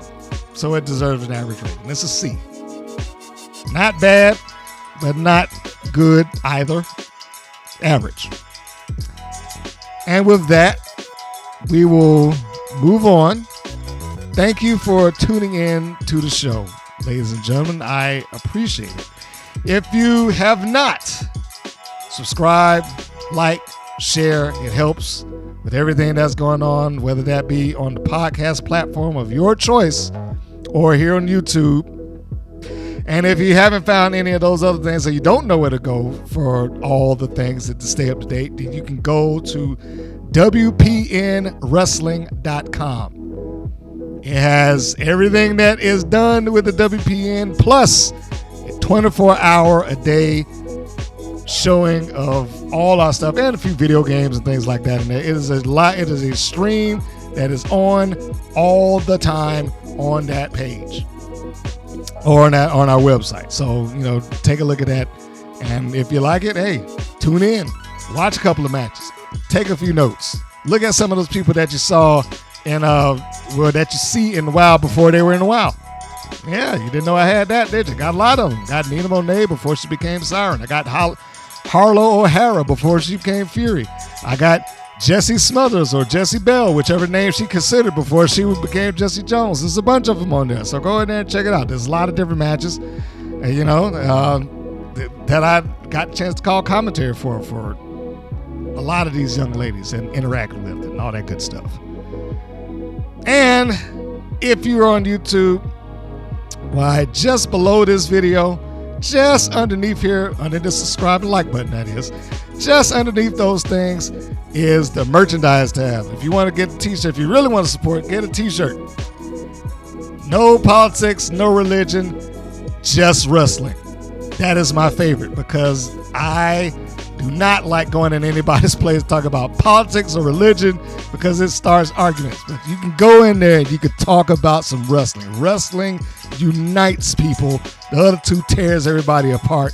So it deserves an average rating. It's a C. Not bad, but not good either. Average. And with that, we will move on. Thank you for tuning in to the show, ladies and gentlemen. I appreciate it. If you have not, subscribe, like, share. It helps with everything that's going on, whether that be on the podcast platform of your choice or here on YouTube. And if you haven't found any of those other things, or you don't know where to go for all the things to stay up to date, then you can go to WPNWrestling.com. It has everything that is done with the WPN, plus a 24-hour-a-day showing of all our stuff and a few video games and things like that in there. It is a lot. It is a stream that is on all the time on that page or on our website. So, take a look at that. And if you like it, hey, tune in, watch a couple of matches, take a few notes, look at some of those people that you saw in that you see in the WoW before they were in the WoW. Yeah, you didn't know I had that, did you? Got a lot of them. Got Nina Monet before she became Siren. I got Harlow O'Hara before she became Fury. I got Jessie Smothers or Jessie Bell, whichever name she considered before she became Jessie Jones. There's a bunch of them on there, so go in there and check it out. There's a lot of different matches, that I got a chance to call commentary for a lot of these young ladies and interact with them and all that good stuff. And if you're on YouTube, why, just below this video, just underneath here, under the subscribe and like button, that is, just underneath those things is the merchandise tab. If you want to get a t-shirt, if you really want to support, get a t-shirt. No politics, no religion, just wrestling. that is my favorite because I do not like going in anybody's place to talk about politics or religion because it starts arguments. But you can go in there and you can talk about some wrestling. Wrestling unites people. The other two tears everybody apart.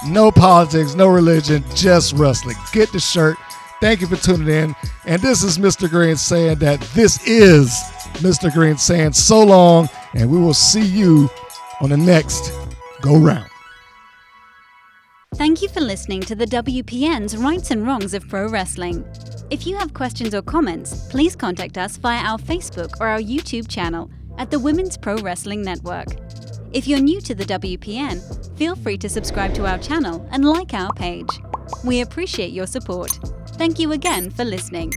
No politics, no religion, just wrestling. Get the shirt. Thank you for tuning in. And this is Mr. Green saying that this is Mr. Green saying so long, and we will see you on the next go round. Thank you for listening to the WPN's Rights and Wrongs of Pro Wrestling. If you have questions or comments, please contact us via our Facebook or our YouTube channel at the Women's Pro Wrestling Network. If you're new to the WPN, feel free to subscribe to our channel and like our page. We appreciate your support. Thank you again for listening.